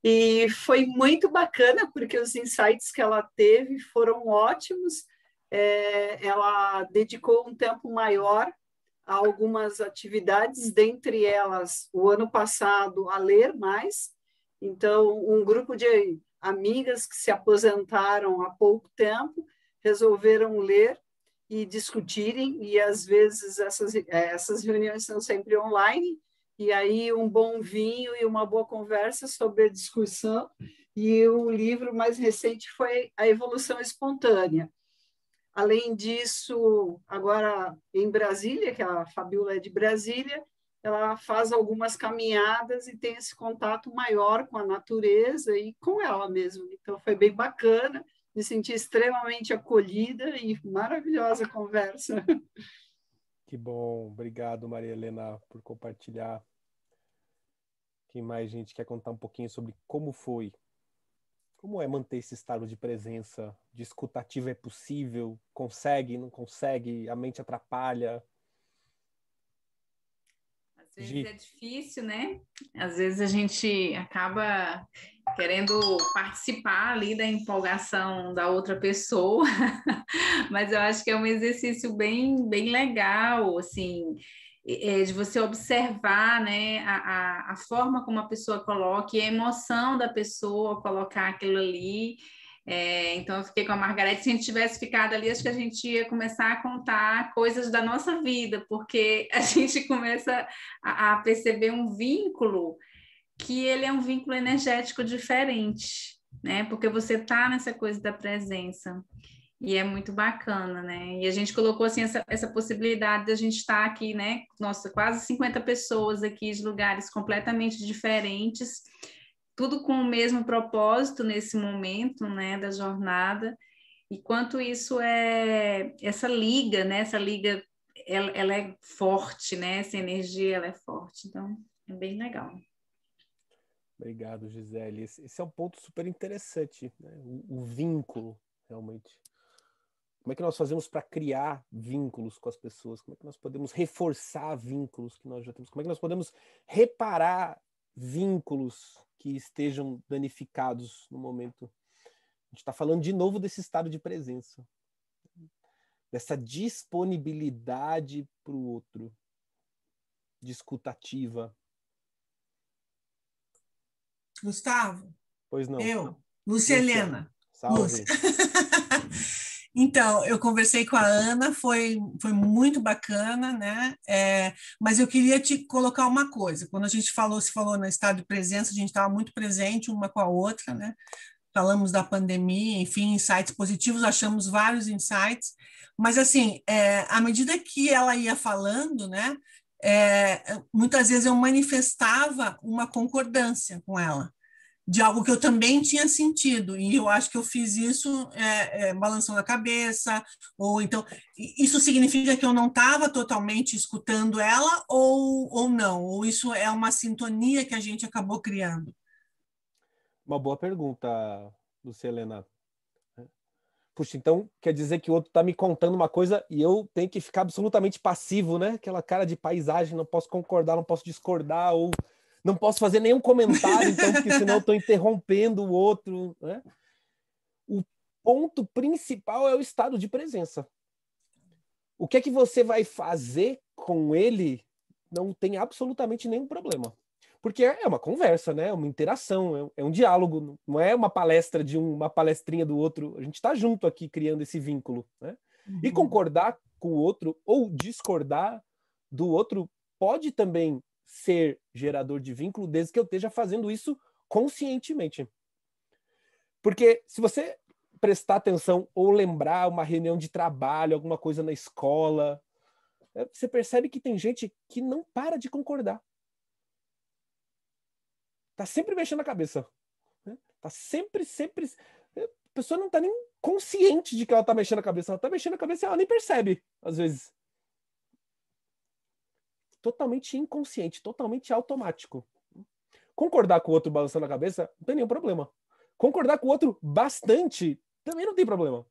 Speaker 10: e foi muito bacana, porque os insights que ela teve foram ótimos. Ela dedicou um tempo maior a algumas atividades, dentre elas, o ano passado, a ler mais. Então, um grupo de amigas que se aposentaram há pouco tempo resolveram ler e discutirem, e às vezes essas reuniões são sempre online, e aí um bom vinho e uma boa conversa sobre a discussão. E o livro mais recente foi A Evolução Espontânea. Além disso, agora em Brasília, que a Fabiola é de Brasília, ela faz algumas caminhadas e tem esse contato maior com a natureza e com ela mesma. Então, foi bem bacana, me senti extremamente acolhida e maravilhosa a conversa.
Speaker 1: Que bom. Obrigado, Maria Helena, por compartilhar. Quem mais, gente, quer contar um pouquinho sobre como foi? Como é manter esse estado de presença? De escutativa é possível? Consegue, não consegue? A mente atrapalha?
Speaker 11: Às vezes é difícil, né? Às vezes a gente acaba querendo participar ali da empolgação da outra pessoa, mas eu acho que é um exercício bem legal, assim, de você observar, né, a forma como a pessoa coloca e a emoção da pessoa ao colocar aquilo ali. Então, eu fiquei com a Margarete. Se a gente tivesse ficado ali, acho que a gente ia começar a contar coisas da nossa vida, porque a gente começa a perceber um vínculo que ele é um vínculo energético diferente, né? Porque você está nessa coisa da presença. E é muito bacana, né? E a gente colocou assim essa possibilidade de a gente estar aqui, né? Nossa, quase 50 pessoas aqui de lugares completamente diferentes, tudo com o mesmo propósito nesse momento, né, da jornada. E quanto isso essa liga, né? Essa liga, ela é forte, né? Essa energia, ela é forte. Então, é bem legal.
Speaker 1: Obrigado, Gisele. Esse é um ponto super interessante, né? O vínculo, realmente. Como é que nós fazemos para criar vínculos com as pessoas? Como é que nós podemos reforçar vínculos que nós já temos? Como é que nós podemos reparar vínculos que estejam danificados no momento? A gente está falando de novo desse estado de presença, dessa disponibilidade para o outro, de escutativa.
Speaker 12: Gustavo?
Speaker 1: Pois não.
Speaker 12: Eu, Lúcia Helena.
Speaker 1: Salve.
Speaker 12: Lúcia. Então, eu conversei com a Ana, foi muito bacana, né? Mas eu queria te colocar uma coisa. Quando a gente se falou no estado de presença, a gente estava muito presente uma com a outra, né? Falamos da pandemia, enfim, insights positivos, achamos vários insights, mas assim, à medida que ela ia falando, né? Muitas vezes eu manifestava uma concordância com ela, de algo que eu também tinha sentido, e eu acho que eu fiz isso balançando a cabeça, ou então, isso significa que eu não estava totalmente escutando ela, ou não? Ou isso é uma sintonia que a gente acabou criando?
Speaker 1: Uma boa pergunta, Lúcia Helena. Puxa, então quer dizer que o outro está me contando uma coisa e eu tenho que ficar absolutamente passivo, né? Aquela cara de paisagem, não posso concordar, não posso discordar, ou não posso fazer nenhum comentário, então, porque senão eu estou interrompendo o outro, né? O ponto principal é o estado de presença. O que é que você vai fazer com ele não tem absolutamente nenhum problema. Porque é uma conversa, né? É uma interação, é um diálogo, não é uma palestra de uma palestrinha do outro. A gente está junto aqui criando esse vínculo, né? E concordar com o outro ou discordar do outro pode também ser gerador de vínculo, desde que eu esteja fazendo isso conscientemente. Porque se você prestar atenção ou lembrar uma reunião de trabalho, alguma coisa na escola, você percebe que tem gente que não para de concordar. Tá sempre mexendo a cabeça. Tá sempre... A pessoa não tá nem consciente de que ela tá mexendo a cabeça. Ela tá mexendo a cabeça e ela nem percebe, às vezes. Totalmente inconsciente, totalmente automático. Concordar com o outro balançando a cabeça, não tem nenhum problema. Concordar com o outro bastante, também não tem problema.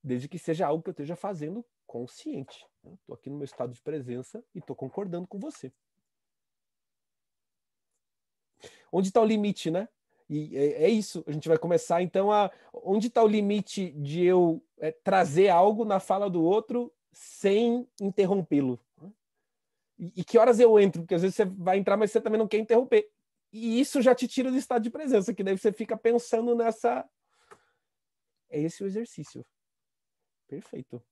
Speaker 1: Desde que seja algo que eu esteja fazendo consciente. Estou aqui no meu estado de presença e estou concordando com você. Onde está o limite, né? E é isso. A gente vai começar, então, onde está o limite de eu trazer algo na fala do outro sem interrompê-lo? E que horas eu entro? Porque às vezes você vai entrar, mas você também não quer interromper. E isso já te tira do estado de presença, que daí você fica pensando nessa... É esse o exercício. Perfeito.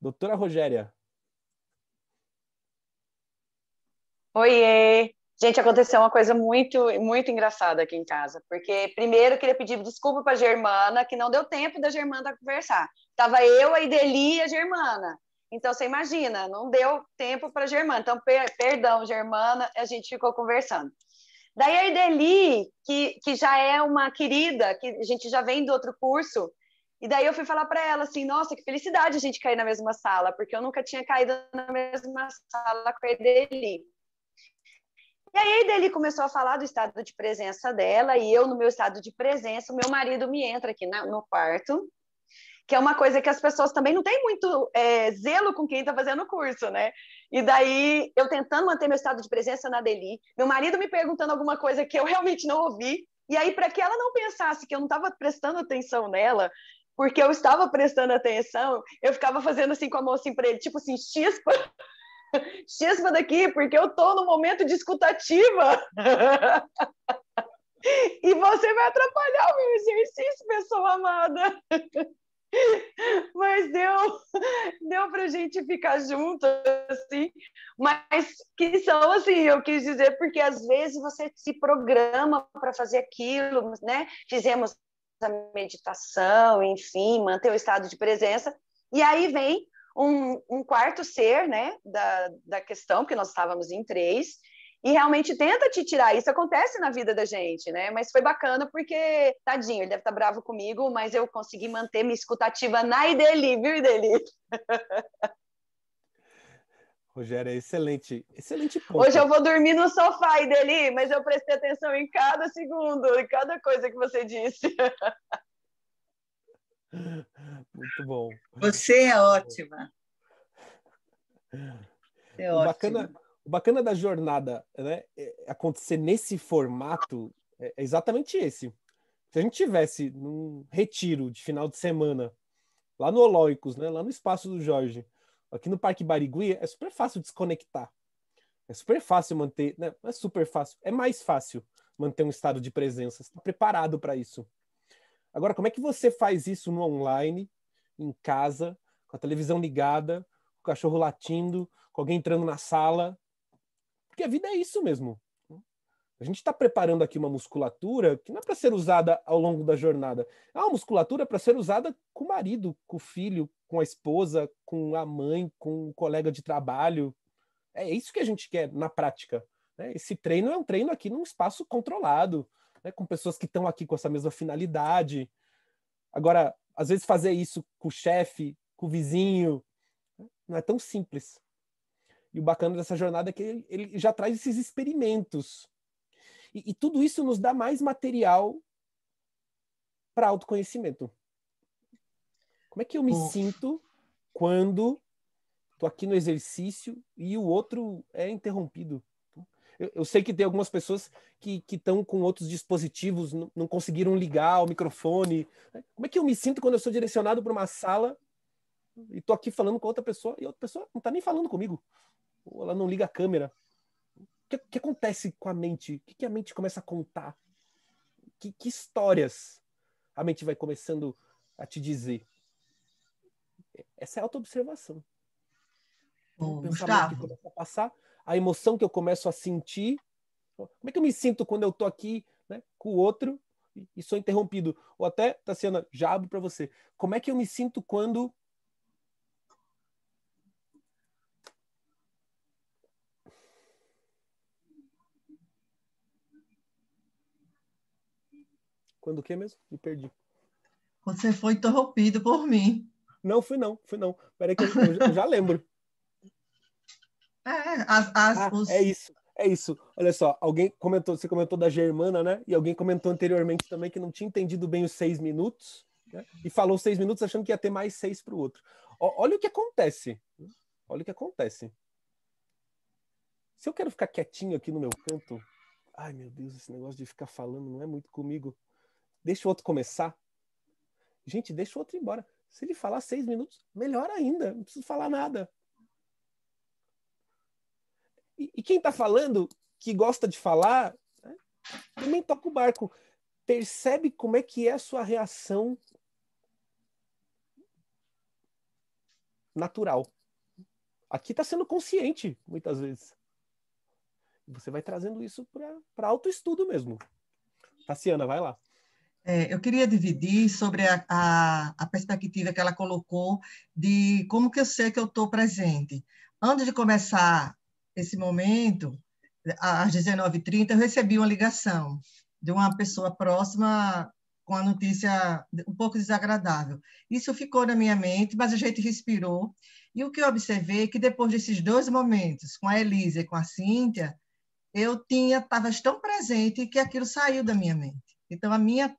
Speaker 1: Doutora Rogéria.
Speaker 13: Oiê! Gente, aconteceu uma coisa muito, muito engraçada aqui em casa, porque primeiro eu queria pedir desculpa para a Germana, que não deu tempo da Germana conversar. Tava eu, a Ideli e a Germana. Então, você imagina, não deu tempo para a Germana. Então, perdão, Germana, a gente ficou conversando. Daí a Ideli, que já é uma querida, que a gente já vem do outro curso, E daí eu fui falar para ela assim, nossa, que felicidade a gente cair na mesma sala, porque eu nunca tinha caído na mesma sala com a Ideli. E aí a Ideli começou a falar do estado de presença dela, e eu, no meu estado de presença, o meu marido me entra aqui no quarto, que é uma coisa que as pessoas também não têm muito zelo com quem está fazendo o curso, né? E daí, eu tentando manter meu estado de presença na Ideli, meu marido me perguntando alguma coisa que eu realmente não ouvi, e aí, para que ela não pensasse que eu não estava prestando atenção nela, porque eu estava prestando atenção, eu ficava fazendo assim com a mão assim para ele, tipo assim, chispa daqui, porque eu estou no momento de escutativa. E você vai atrapalhar o meu exercício, pessoa amada. Mas deu para a gente ficar junto, assim, mas que são assim, eu quis dizer, porque às vezes você se programa para fazer aquilo, né? Fizemos a meditação, enfim, manter o estado de presença, e aí vem um quarto ser, né, da questão, porque nós estávamos em 3, e realmente tenta te tirar. Isso acontece na vida da gente, né? Mas foi bacana porque, tadinho, ele deve estar bravo comigo, mas eu consegui manter minha escutativa na Ideli, viu, Ideli?
Speaker 1: Rogério, é excelente ponto.
Speaker 13: Hoje eu vou dormir no sofá, Ideli, mas eu prestei atenção em cada segundo, em cada coisa que você disse.
Speaker 1: Muito bom.
Speaker 4: Você é ótima. É ótima.
Speaker 1: O bacana da jornada, né, acontecer nesse formato é exatamente esse. Se a gente tivesse num retiro de final de semana, lá no Olóicos, né, lá no Espaço do Jorge, aqui no Parque Barigui, é super fácil desconectar. É super fácil manter, né, não é super fácil, é mais fácil manter um estado de presença. Você está preparado para isso. Agora, como é que você faz isso no online, em casa, com a televisão ligada, com o cachorro latindo, com alguém entrando na sala? Porque a vida é isso mesmo. A gente está preparando aqui uma musculatura que não é para ser usada ao longo da jornada. É uma musculatura para ser usada com o marido, com o filho, com a esposa, com a mãe, com o colega de trabalho. É isso que a gente quer na prática. Esse treino é um treino aqui num espaço controlado, né, com pessoas que estão aqui com essa mesma finalidade. Agora, às vezes fazer isso com o chefe, com o vizinho, não é tão simples. E o bacana dessa jornada é que ele já traz esses experimentos. E tudo isso nos dá mais material para autoconhecimento. Como é que eu me sinto quando estou aqui no exercício e o outro é interrompido? Eu sei que tem algumas pessoas que estão com outros dispositivos, não conseguiram ligar o microfone. Como é que eu me sinto quando eu sou direcionado para uma sala e estou aqui falando com outra pessoa e a outra pessoa não está nem falando comigo? Ou ela não liga a câmera? O que acontece com a mente? O que a mente começa a contar? Que histórias a mente vai começando a te dizer? Essa é a autoobservação. O pensamento que começa a passar, a emoção que eu começo a sentir. Como é que eu me sinto quando eu estou aqui, né, com o outro e sou interrompido? Ou até, Tassiana, já abro para você. Como é que eu me sinto quando... Quando o quê mesmo? Me perdi.
Speaker 14: Você foi interrompido por mim.
Speaker 1: Não, fui não. Peraí que eu já lembro. É isso. Olha só, você comentou da Germana, né? E alguém comentou anteriormente também que não tinha entendido bem os 6 minutos, né? E falou 6 minutos achando que ia ter mais 6 para o outro. Olha o que acontece. Se eu quero ficar quietinho aqui no meu canto, ai meu Deus, esse negócio de ficar falando não é muito comigo. Deixa o outro começar. Gente, deixa o outro ir embora. Se ele falar 6 minutos, melhor ainda. Não preciso falar nada. E quem está falando, que gosta de falar, né, também toca o barco. Percebe como é que é a sua reação natural. Aqui está sendo consciente, muitas vezes. Você vai trazendo isso para autoestudo mesmo. Tassiana, vai lá.
Speaker 14: Eu queria dividir sobre a perspectiva que ela colocou de como que eu sei que eu estou presente. Antes de começar esse momento, às 19h30, eu recebi uma ligação de uma pessoa próxima com a notícia um pouco desagradável. Isso ficou na minha mente, mas a gente respirou. E o que eu observei é que depois desses 2 momentos, com a Elisa e com a Cíntia, eu estava tão presente que aquilo saiu da minha mente. Então,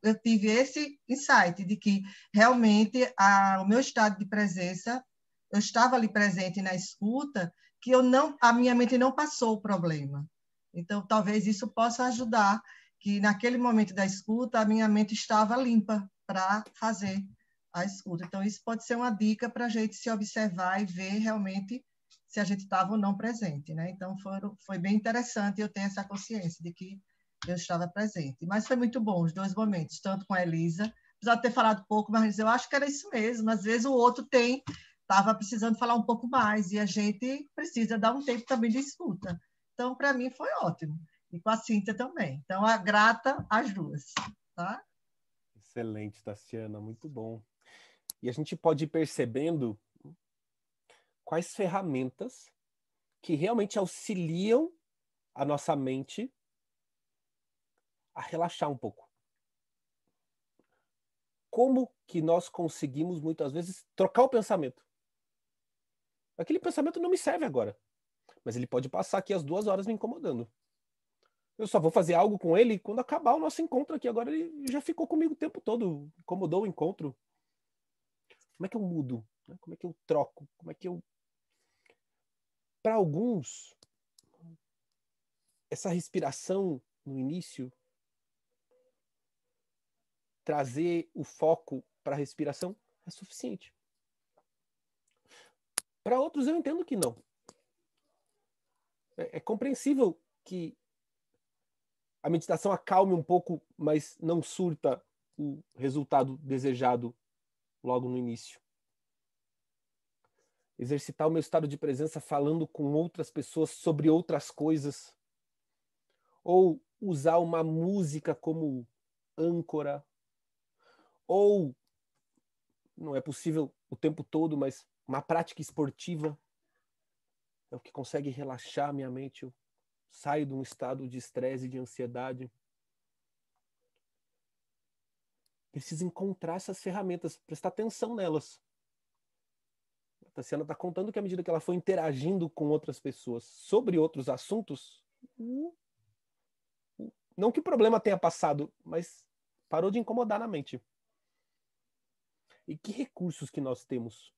Speaker 14: eu tive esse insight de que realmente o meu estado de presença, eu estava ali presente na escuta, que a minha mente não passou o problema. Então, talvez isso possa ajudar, que naquele momento da escuta, a minha mente estava limpa para fazer a escuta. Então, isso pode ser uma dica para a gente se observar e ver realmente se a gente estava ou não presente, né? Então, foi bem interessante eu ter essa consciência de que eu estava presente. Mas foi muito bom os 2 momentos, tanto com a Elisa, apesar de ter falado pouco, mas eu acho que era isso mesmo. Às vezes o outro estava precisando falar um pouco mais, e a gente precisa dar um tempo também de escuta. Então, para mim, foi ótimo. E com a Cíntia também. Então, grata às 2. Tá?
Speaker 1: Excelente, Tassiana, muito bom. E a gente pode ir percebendo quais ferramentas que realmente auxiliam a nossa mente a relaxar um pouco. Como que nós conseguimos, muitas vezes, trocar o pensamento? Aquele pensamento não me serve agora, mas ele pode passar aqui as 2 horas me incomodando. Eu só vou fazer algo com ele quando acabar o nosso encontro aqui. Agora ele já ficou comigo o tempo todo, incomodou o encontro. Como é que eu mudo? Como é que eu troco? Como é que eu... Para alguns, essa respiração no início, trazer o foco para a respiração é suficiente. Para outros eu entendo que não. É compreensível que a meditação acalme um pouco, mas não surta o resultado desejado logo no início. Exercitar o meu estado de presença falando com outras pessoas sobre outras coisas. Ou usar uma música como âncora. Ou, não é possível o tempo todo, mas uma prática esportiva é o que consegue relaxar minha mente. Eu saio de um estado de estresse e de ansiedade. Preciso encontrar essas ferramentas, prestar atenção nelas. A Tassiana está contando que à medida que ela foi interagindo com outras pessoas sobre outros assuntos, não que o problema tenha passado, mas parou de incomodar na mente. E que recursos que nós temos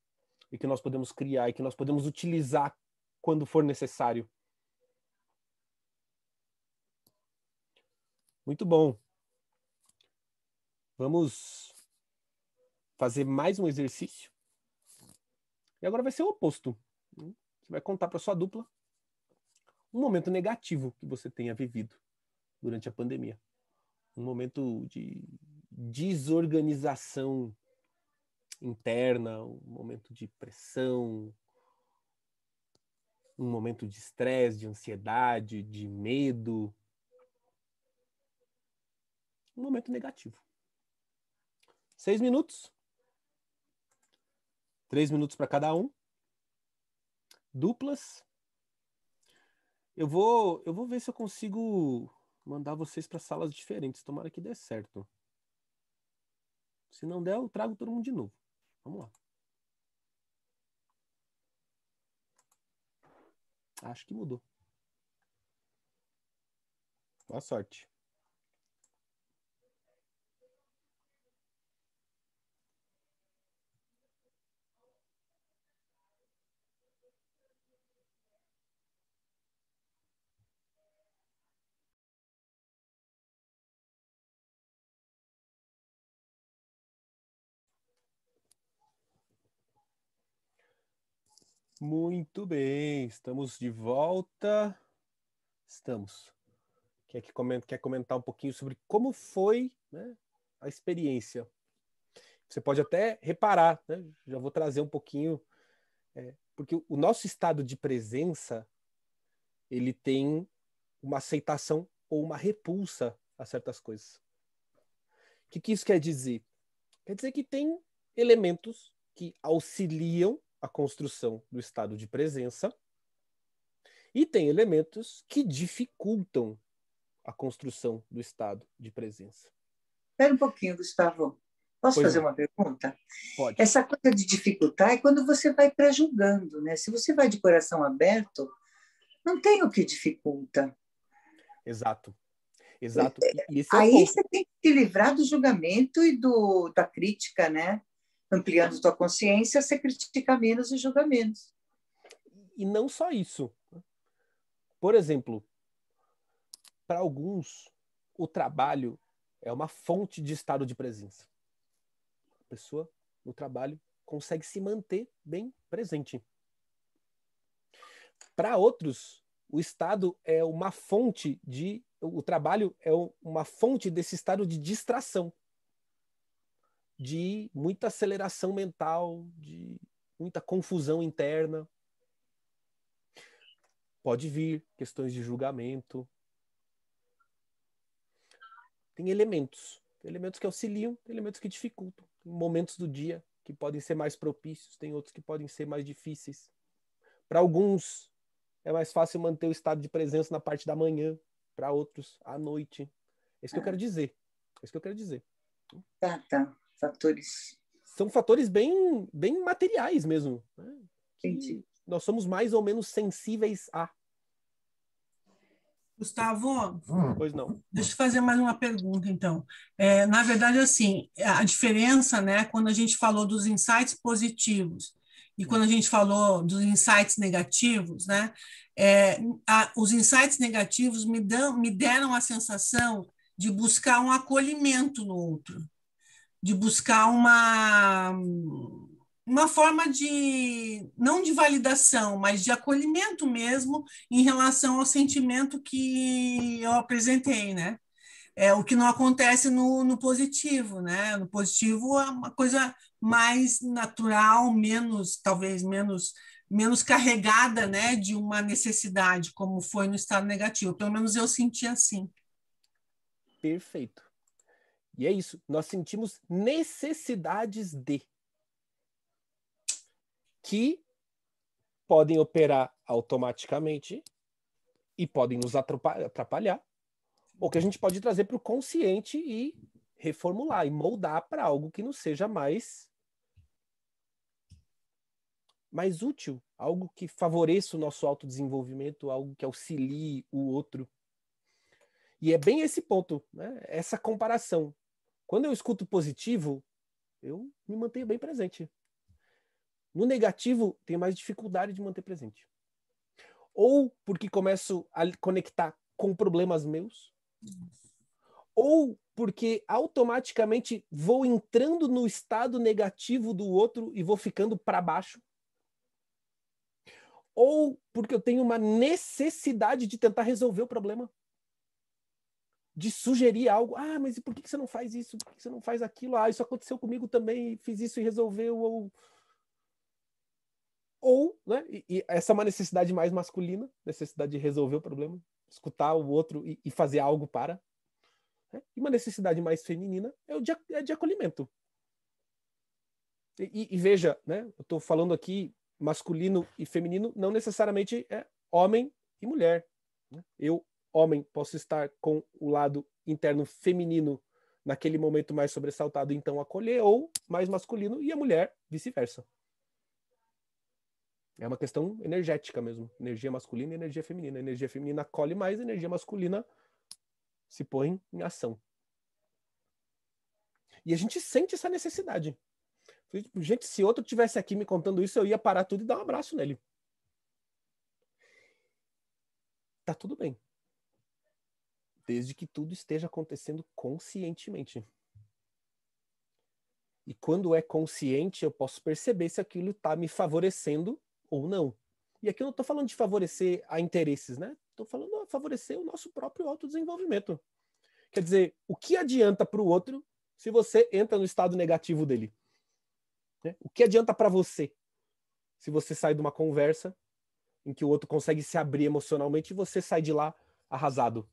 Speaker 1: e que nós podemos criar e que nós podemos utilizar quando for necessário. Muito bom. Vamos fazer mais um exercício. E agora vai ser o oposto. Você vai contar para sua dupla um momento negativo que você tenha vivido durante a pandemia. Um momento de desorganização interna, um momento de pressão, um momento de estresse, de ansiedade, de medo. Um momento negativo. 6 minutos. 3 minutos para cada um. Duplas. Eu vou ver se eu consigo mandar vocês para salas diferentes. Tomara que dê certo. Se não der, eu trago todo mundo de novo. Vamos lá. Acho que mudou. Boa sorte. Muito bem, estamos de volta. Estamos. Quer comentar um pouquinho sobre como foi, né, a experiência? Você pode até reparar, né? Já vou trazer um pouquinho, porque o nosso estado de presença, ele tem uma aceitação ou uma repulsa a certas coisas. O que isso quer dizer? Quer dizer que tem elementos que auxiliam a construção do estado de presença e tem elementos que dificultam a construção do estado de presença.
Speaker 4: Espera um pouquinho, Gustavo. Posso
Speaker 1: Pois
Speaker 4: fazer
Speaker 1: não.
Speaker 4: uma pergunta?
Speaker 1: Pode.
Speaker 4: Essa coisa de dificultar é quando você vai pré-julgando, né? Se você vai de coração aberto, não tem o que dificulta.
Speaker 1: Exato. Exato. E esse é o
Speaker 4: Aí
Speaker 1: ponto.
Speaker 4: você tem que se livrar do julgamento e da crítica, né? Ampliando tua consciência, você critica menos e julga menos.
Speaker 1: E não só isso. Por exemplo, para alguns, o trabalho é uma fonte de estado de presença. A pessoa, no trabalho, consegue se manter bem presente. Para outros, o estado é uma fonte de... O trabalho é uma fonte desse estado de distração, de muita aceleração mental, de muita confusão interna. Pode vir questões de julgamento. Tem elementos que auxiliam, tem elementos que dificultam. Tem momentos do dia que podem ser mais propícios, tem outros que podem ser mais difíceis. Para alguns, é mais fácil manter o estado de presença na parte da manhã, para outros, à noite. É isso que eu quero dizer. É isso que eu quero dizer.
Speaker 4: Tá. Fatores.
Speaker 1: São fatores bem materiais mesmo. Né?
Speaker 4: Entendi.
Speaker 1: Nós somos mais ou menos sensíveis a.
Speaker 12: Gustavo,
Speaker 1: Pois não.
Speaker 12: deixa eu fazer mais uma pergunta, então. Na verdade, assim, a diferença, né, quando a gente falou dos insights positivos e quando a gente falou dos insights negativos, né, os insights negativos me deram a sensação de buscar um acolhimento no outro, de buscar uma forma de, não de validação, mas de acolhimento mesmo em relação ao sentimento que eu apresentei, né? O que não acontece no positivo, né? No positivo é uma coisa mais natural, talvez menos carregada, né, de uma necessidade, como foi no estado negativo. Pelo menos eu senti assim.
Speaker 1: Perfeito. E é isso. Nós sentimos necessidades que podem operar automaticamente e podem nos atrapalhar, ou que a gente pode trazer para o consciente e reformular e moldar para algo que nos seja mais útil, algo que favoreça o nosso autodesenvolvimento, algo que auxilie o outro. E é bem esse ponto, né? Essa comparação. Quando eu escuto positivo, eu me mantenho bem presente. No negativo, tenho mais dificuldade de manter presente. Ou porque começo a conectar com problemas meus, ou porque automaticamente vou entrando no estado negativo do outro e vou ficando para baixo, ou porque eu tenho uma necessidade de tentar resolver o problema, de sugerir algo. Ah, mas por que você não faz isso? Por que você não faz aquilo? Ah, isso aconteceu comigo também, fiz isso e resolveu. Ou, né, e essa é uma necessidade mais masculina, necessidade de resolver o problema, escutar o outro e fazer algo para. Né? E uma necessidade mais feminina é de acolhimento. E veja, né, eu estou falando aqui masculino e feminino, não necessariamente é homem e mulher. Né? Eu, homem, posso estar com o lado interno feminino naquele momento mais sobressaltado, então acolher, ou mais masculino, e a mulher vice-versa. É uma questão energética mesmo. Energia masculina e energia feminina. A energia feminina acolhe mais, a energia masculina se põe em ação. E a gente sente essa necessidade. Gente, se outro tivesse aqui me contando isso, eu ia parar tudo e dar um abraço nele. Tá tudo bem. Desde que tudo esteja acontecendo conscientemente. E quando é consciente, eu posso perceber se aquilo está me favorecendo ou não. E aqui eu não estou falando de favorecer a interesses, né? Estou falando de favorecer o nosso próprio autodesenvolvimento. Quer dizer, o que adianta para o outro se você entra no estado negativo dele? Né? O que adianta para você se você sai de uma conversa em que o outro consegue se abrir emocionalmente e você sai de lá arrasado?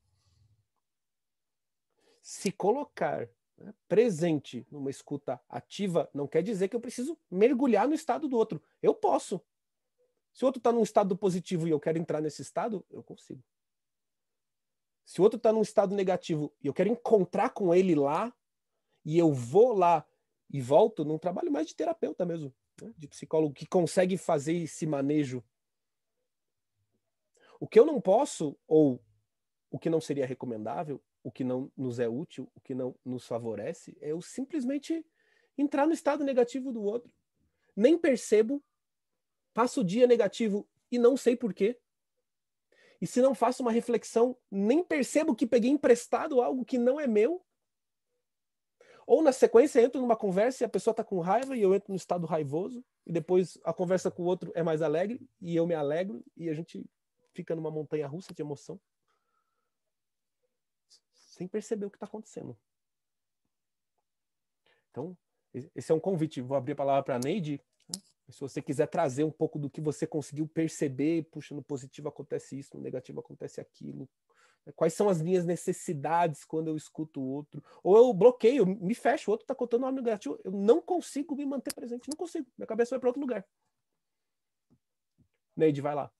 Speaker 1: Se colocar, né, presente numa escuta ativa não quer dizer que eu preciso mergulhar no estado do outro. Eu posso. Se o outro está num estado positivo e eu quero entrar nesse estado, eu consigo. Se o outro está num estado negativo e eu quero encontrar com ele lá, e eu vou lá e volto num trabalho mais de terapeuta mesmo, né? De psicólogo que consegue fazer esse manejo. O que eu não posso, ou o que não seria recomendável, o que não nos é útil, o que não nos favorece, é eu simplesmente entrar no estado negativo do outro. Nem percebo, passo o dia negativo e não sei por quê. E se não faço uma reflexão, nem percebo que peguei emprestado algo que não é meu. Ou na sequência entro numa conversa e a pessoa está com raiva e eu entro no estado raivoso, e depois a conversa com o outro é mais alegre e eu me alegro e a gente fica numa montanha russa de emoção, sem perceber o que está acontecendo. Então, esse é um convite. Vou abrir a palavra para a Neide. Se você quiser trazer um pouco do que você conseguiu perceber, puxa, no positivo acontece isso, no negativo acontece aquilo. Quais são as minhas necessidades quando eu escuto o outro? Ou eu bloqueio, me fecho, o outro está contando algo negativo, eu não consigo me manter presente, não consigo. Minha cabeça vai para outro lugar. Neide, vai lá.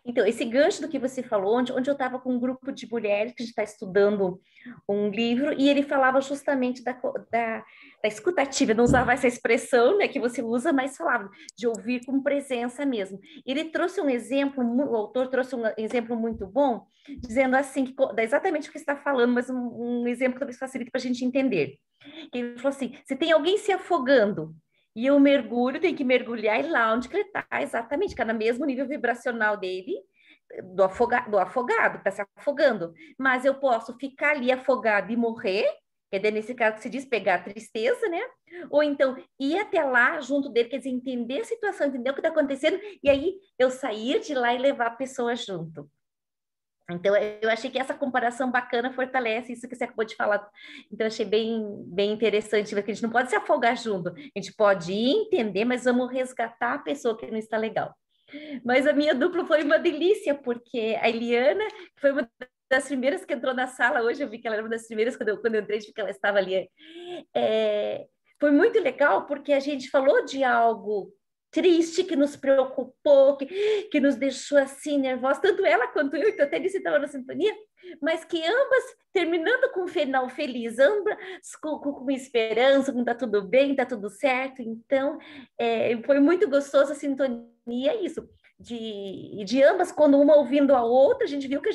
Speaker 15: Então, esse gancho do que você falou, onde eu estava com um grupo de mulheres que a gente está estudando um livro, e ele falava justamente da escutativa, não usava essa expressão, né, que você usa, mas falava de ouvir com presença mesmo. Ele trouxe um exemplo, o autor trouxe um exemplo muito bom, dizendo assim, exatamente o que você está falando, mas um exemplo que talvez facilite para a gente entender. Ele falou assim, se tem alguém se afogando, e eu mergulho, tem que mergulhar e lá onde que ele está, exatamente, que é no mesmo nível vibracional dele, do afogado, que está se afogando. Mas eu posso ficar ali afogado e morrer, que é nesse caso que se diz pegar a tristeza, né? Ou então ir até lá junto dele, quer dizer, entender a situação, entender o que está acontecendo, e aí eu sair de lá e levar a pessoa junto. Então, eu achei que essa comparação bacana fortalece isso que você acabou de falar. Então, eu achei bem interessante, porque a gente não pode se afogar junto. A gente pode ir entender, mas vamos resgatar a pessoa que não está legal. Mas a minha dupla foi uma delícia, porque a Eliana, que foi uma das primeiras que entrou na sala hoje, eu vi que ela era uma das primeiras, quando eu entrei, vi que ela estava ali. Foi muito legal, porque a gente falou de algo triste, que nos preocupou, que nos deixou assim nervosos, tanto ela quanto eu, então até disse que estava na sintonia, mas que ambas terminando com um final feliz, ambas com esperança, com tá tudo bem, tá tudo certo, então foi muito gostoso a sintonia, isso, de ambas, quando uma ouvindo a outra, a gente viu que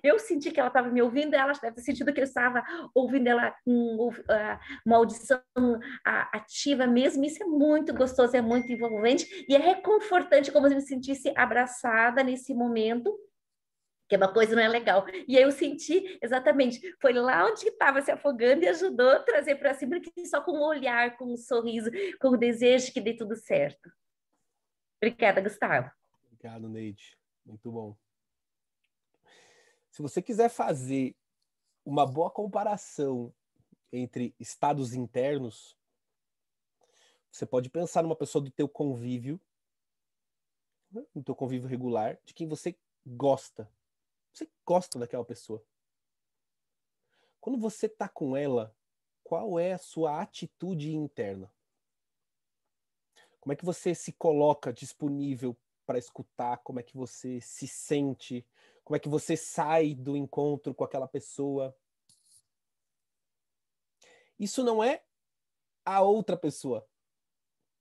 Speaker 15: eu senti que ela estava me ouvindo, ela deve ter sentido que eu estava ouvindo ela com uma audição ativa mesmo, isso é muito gostoso, é muito envolvente, e é reconfortante, como se eu me sentisse abraçada nesse momento, que é uma coisa não é legal. E aí eu senti exatamente, foi lá onde estava se afogando e ajudou a trazer para cima, que só com um olhar, com um sorriso, com o desejo que dê tudo certo. Obrigada, Gustavo.
Speaker 1: Obrigado, Neide. Muito bom. Se você quiser fazer uma boa comparação entre estados internos, você pode pensar numa pessoa do teu convívio, né, no teu convívio regular, de quem você gosta. Você gosta daquela pessoa. Quando você está com ela, qual é a sua atitude interna? Como é que você se coloca disponível para escutar? Como é que você se sente? Como é que você sai do encontro com aquela pessoa? Isso não é a outra pessoa.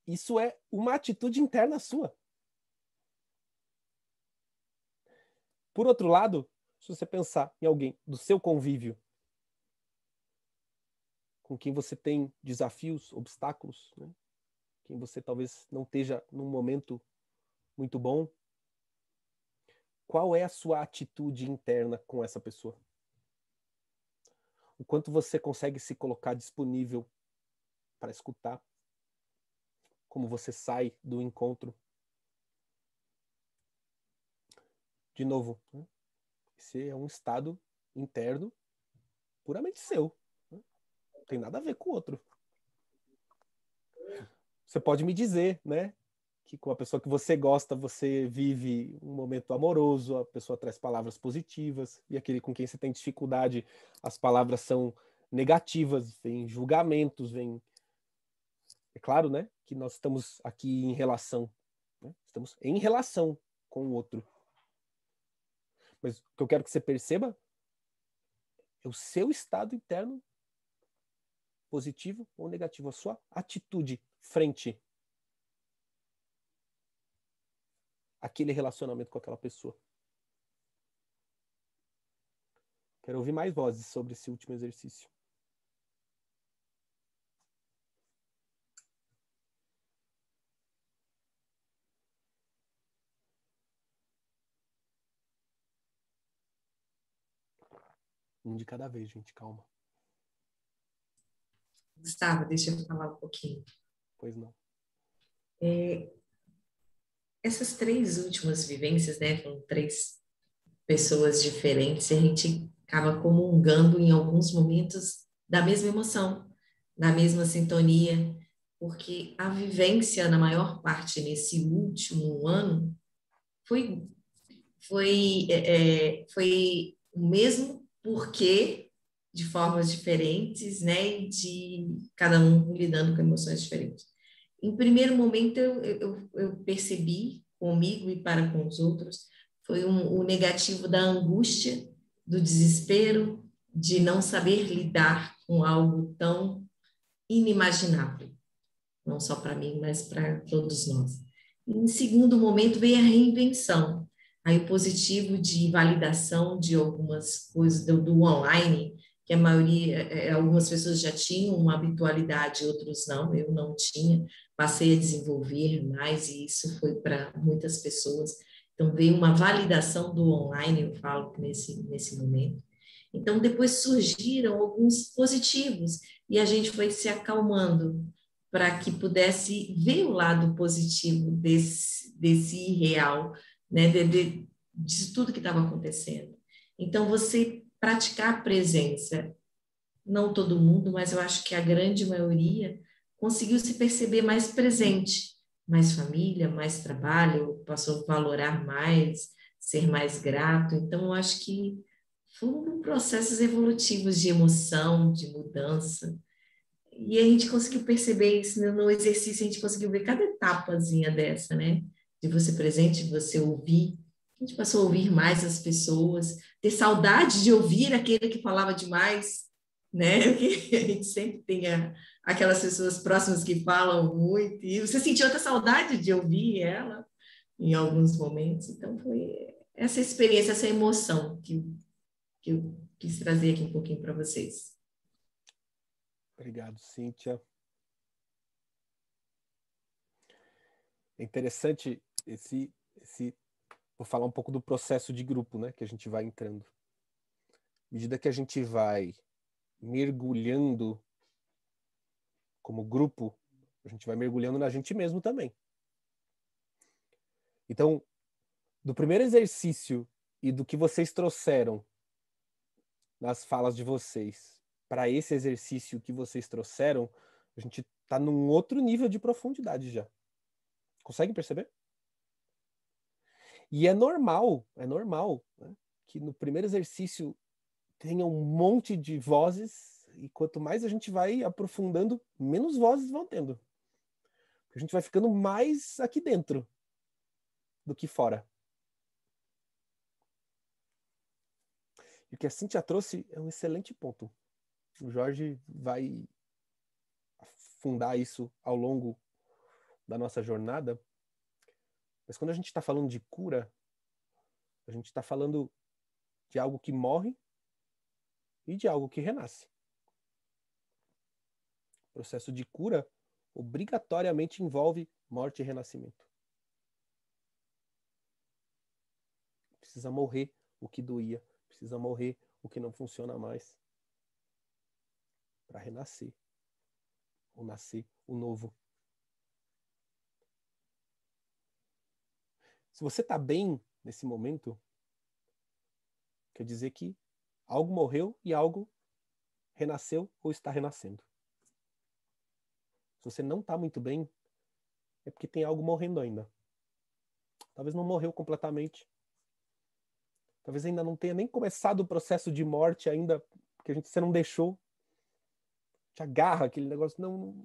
Speaker 1: Isso é uma atitude interna sua. Por outro lado, se você pensar em alguém do seu convívio, com quem você tem desafios, obstáculos, né? Quem você talvez não esteja num momento muito bom, qual é a sua atitude interna com essa pessoa? O quanto você consegue se colocar disponível para escutar? Como você sai do encontro? De novo, né? Esse é um estado interno puramente seu. Né? Não tem nada a ver com o outro. Você pode me dizer, né, que com a pessoa que você gosta, você vive um momento amoroso, a pessoa traz palavras positivas, e aquele com quem você tem dificuldade, as palavras são negativas, vem julgamentos, vem... É claro, né, que nós estamos aqui em relação, né? Estamos em relação com o outro. Mas o que eu quero que você perceba é o seu estado interno positivo ou negativo, a sua atitude frente àquele relacionamento com aquela pessoa. Quero ouvir mais vozes sobre esse último exercício. Um de cada vez, gente, calma.
Speaker 16: Gustavo, deixa eu falar um pouquinho.
Speaker 1: Pois não.
Speaker 16: Essas 3 últimas vivências, né, foram 3 pessoas diferentes, e a gente acaba comungando em alguns momentos da mesma emoção, da mesma sintonia, porque a vivência, na maior parte, nesse último ano, foi o mesmo porquê, de formas diferentes, né, e de cada um lidando com emoções diferentes. Em primeiro momento, eu percebi comigo e para com os outros, foi o negativo da angústia, do desespero, de não saber lidar com algo tão inimaginável, não só para mim, mas para todos nós. Em segundo momento, veio a reinvenção, aí o positivo de validação de algumas coisas do online, que a maioria, algumas pessoas já tinham uma habitualidade, outros não, eu não tinha, passei a desenvolver mais, e isso foi para muitas pessoas. Então, veio uma validação do online, eu falo nesse momento. Então, depois surgiram alguns positivos, e a gente foi se acalmando para que pudesse ver o lado positivo desse irreal, né, disso tudo que estava acontecendo. Então, você praticar a presença, não todo mundo, mas eu acho que a grande maioria conseguiu se perceber mais presente, mais família, mais trabalho, passou a valorar mais, ser mais grato. Então, eu acho que foram processos evolutivos de emoção, de mudança, e a gente conseguiu perceber isso no exercício, a gente conseguiu ver cada etapazinha dessa, né? De você presente, de você ouvir. A gente passou a ouvir mais as pessoas, ter saudade de ouvir aquele que falava demais, né? Que a gente sempre tem aquelas pessoas próximas que falam muito, e você sentiu outra saudade de ouvir ela em alguns momentos. Então, foi essa experiência, essa emoção que eu quis trazer aqui um pouquinho para vocês.
Speaker 1: Obrigado, Cíntia. É interessante vou falar um pouco do processo de grupo, né, que a gente vai entrando. À medida que a gente vai mergulhando como grupo, a gente vai mergulhando na gente mesmo também. Então, do primeiro exercício e do que vocês trouxeram nas falas de vocês para esse exercício que vocês trouxeram, a gente está num outro nível de profundidade já. Conseguem perceber? E é normal, né, que no primeiro exercício tenha um monte de vozes, e quanto mais a gente vai aprofundando, menos vozes vão tendo. Porque a gente vai ficando mais aqui dentro do que fora. E o que a Cíntia trouxe é um excelente ponto. O Jorge vai afundar isso ao longo da nossa jornada. Mas quando a gente está falando de cura, a gente está falando de algo que morre e de algo que renasce. O processo de cura obrigatoriamente envolve morte e renascimento. Precisa morrer o que doía, precisa morrer o que não funciona mais, para renascer, ou nascer o novo. Se você está bem nesse momento, quer dizer que algo morreu e algo renasceu ou está renascendo. Se você não está muito bem, é porque tem algo morrendo ainda. Talvez não morreu completamente. Talvez ainda não tenha nem começado o processo de morte ainda, porque você não deixou. Te agarra aquele negócio. Não.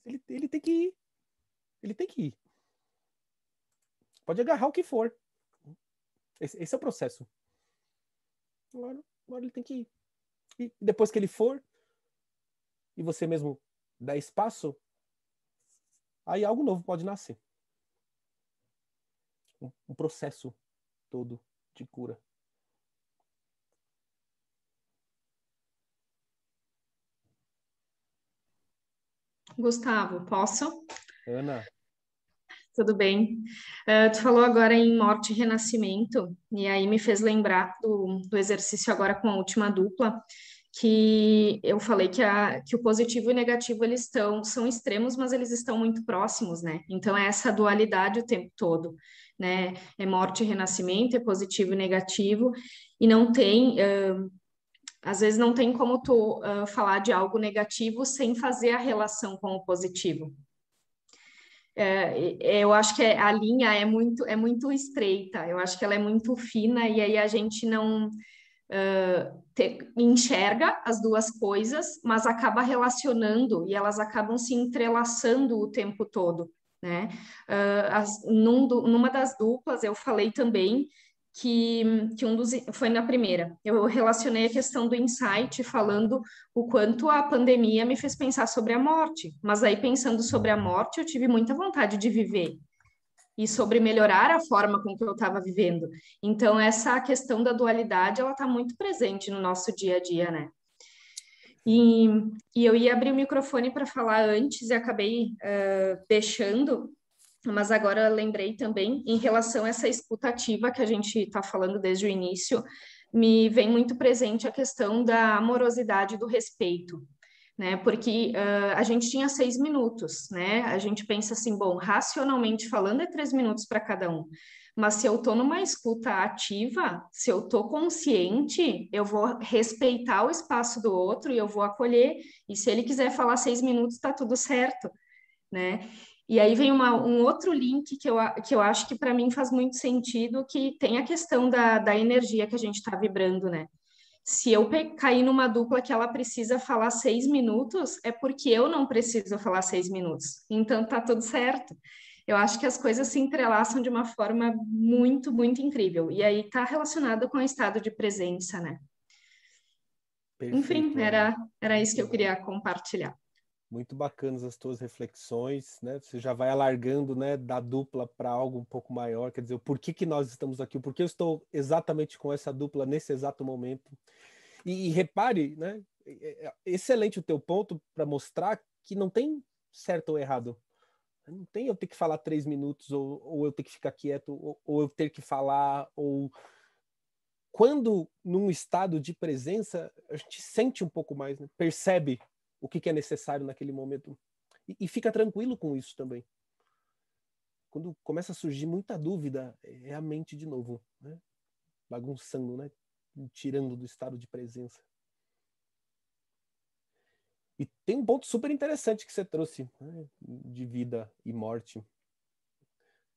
Speaker 1: Ele tem que ir. Ele tem que ir. Pode agarrar o que for. Esse é o processo. Agora ele tem que ir. E depois que ele for, e você mesmo der espaço, aí algo novo pode nascer. Um processo todo de cura.
Speaker 17: Gustavo, posso?
Speaker 1: Ana.
Speaker 17: Tudo bem. Tu falou agora em morte e renascimento, e aí me fez lembrar do exercício agora com a última dupla, que eu falei que o positivo e o negativo eles são extremos, mas eles estão muito próximos, né? Então é essa dualidade o tempo todo, né? É morte e renascimento, é positivo e negativo, e não tem, às vezes não tem como tu falar de algo negativo sem fazer a relação com o positivo. Eu acho que a linha é muito estreita, eu acho que ela é muito fina, e aí a gente não enxerga as duas coisas, mas acaba relacionando e elas acabam se entrelaçando o tempo todo, né? Numa das duplas eu falei também que foi na primeira, eu relacionei a questão do insight falando o quanto a pandemia me fez pensar sobre a morte, mas aí pensando sobre a morte eu tive muita vontade de viver e sobre melhorar a forma com que eu estava vivendo. Então essa questão da dualidade ela está muito presente no nosso dia a dia, né? E eu ia abrir o microfone para falar antes e acabei deixando. Mas agora eu lembrei também, em relação a essa escutativa que a gente está falando desde o início, me vem muito presente a questão da amorosidade e do respeito, né? Porque a gente tinha 6 minutos, né? A gente pensa assim, bom, racionalmente falando é 3 minutos para cada um. Mas se eu estou numa escuta ativa, se eu estou consciente, eu vou respeitar o espaço do outro e eu vou acolher. E se ele quiser falar 6 minutos, está tudo certo, né? E aí vem um outro link que eu acho que para mim faz muito sentido, que tem a questão da energia que a gente está vibrando, né? Se eu cair numa dupla que ela precisa falar 6 minutos, é porque eu não preciso falar 6 minutos. Então tá tudo certo. Eu acho que as coisas se entrelaçam de uma forma muito, muito incrível. E aí tá relacionado com o estado de presença, né? Perfeito, enfim, era isso que eu queria compartilhar.
Speaker 1: Muito bacanas as tuas reflexões, né? Você já vai alargando, né, da dupla para algo um pouco maior, quer dizer, o porquê que nós estamos aqui, o porquê eu estou exatamente com essa dupla nesse exato momento. E repare, né, excelente o teu ponto para mostrar que não tem certo ou errado. Não tem eu ter que falar 3 minutos, ou eu ter que ficar quieto, ou eu ter que falar, ou... Quando num estado de presença, a gente sente um pouco mais, né? Percebe o que é necessário naquele momento. E fica tranquilo com isso também. Quando começa a surgir muita dúvida, é a mente de novo, né? Bagunçando, né? Tirando do estado de presença. E tem um ponto super interessante que você trouxe, né? De vida e morte.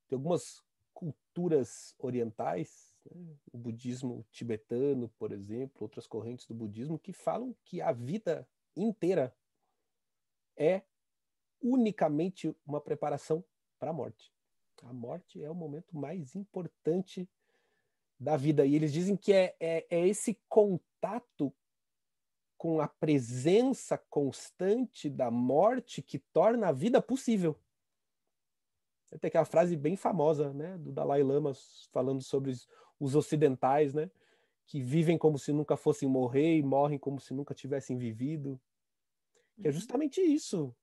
Speaker 1: Tem algumas culturas orientais, né? O budismo tibetano, por exemplo, outras correntes do budismo, que falam que a vida inteira é unicamente uma preparação para a morte. A morte é o momento mais importante da vida. E eles dizem que é esse contato com a presença constante da morte que torna a vida possível. Tem aquela frase bem famosa, né, do Dalai Lama falando sobre os ocidentais, né, que vivem como se nunca fossem morrer e morrem como se nunca tivessem vivido. Que é justamente isso.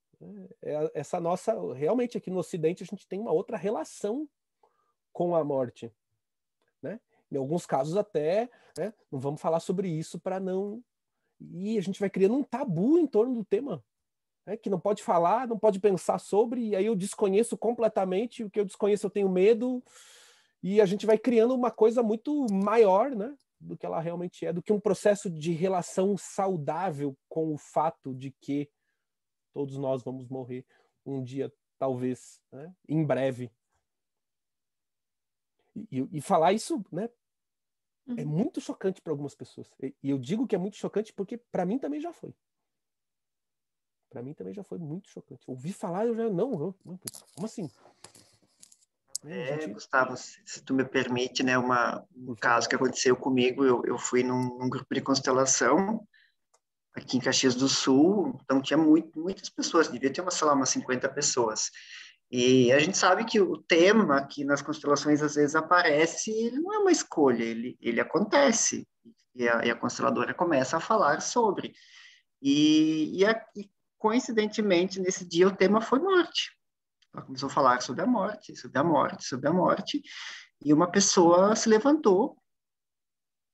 Speaker 1: Essa nossa... Realmente, aqui no Ocidente, a gente tem uma outra relação com a morte. Né? Em alguns casos até, né, não vamos falar sobre isso para não... E a gente vai criando um tabu em torno do tema. Né, que não pode falar, não pode pensar sobre, e aí eu desconheço completamente, o que eu desconheço eu tenho medo, e a gente vai criando uma coisa muito maior, né, do que ela realmente é, do que um processo de relação saudável com o fato de que todos nós vamos morrer um dia, talvez, né, em breve. E falar isso, né, é muito chocante para algumas pessoas. E eu digo que é muito chocante porque para mim também já foi. Para mim também já foi muito chocante. Ouvi falar, eu já... Não, como assim?
Speaker 3: Gustavo, se tu me permite, né, um caso que aconteceu comigo, eu fui num grupo de constelação aqui em Caxias do Sul, então tinha muitas pessoas, devia ter, sei lá, umas 50 pessoas. E a gente sabe que o tema que nas constelações às vezes aparece, ele não é uma escolha, ele acontece. E a consteladora começa a falar sobre. E coincidentemente, nesse dia, o tema foi morte. Ela começou a falar sobre a morte, sobre a morte, sobre a morte. E uma pessoa se levantou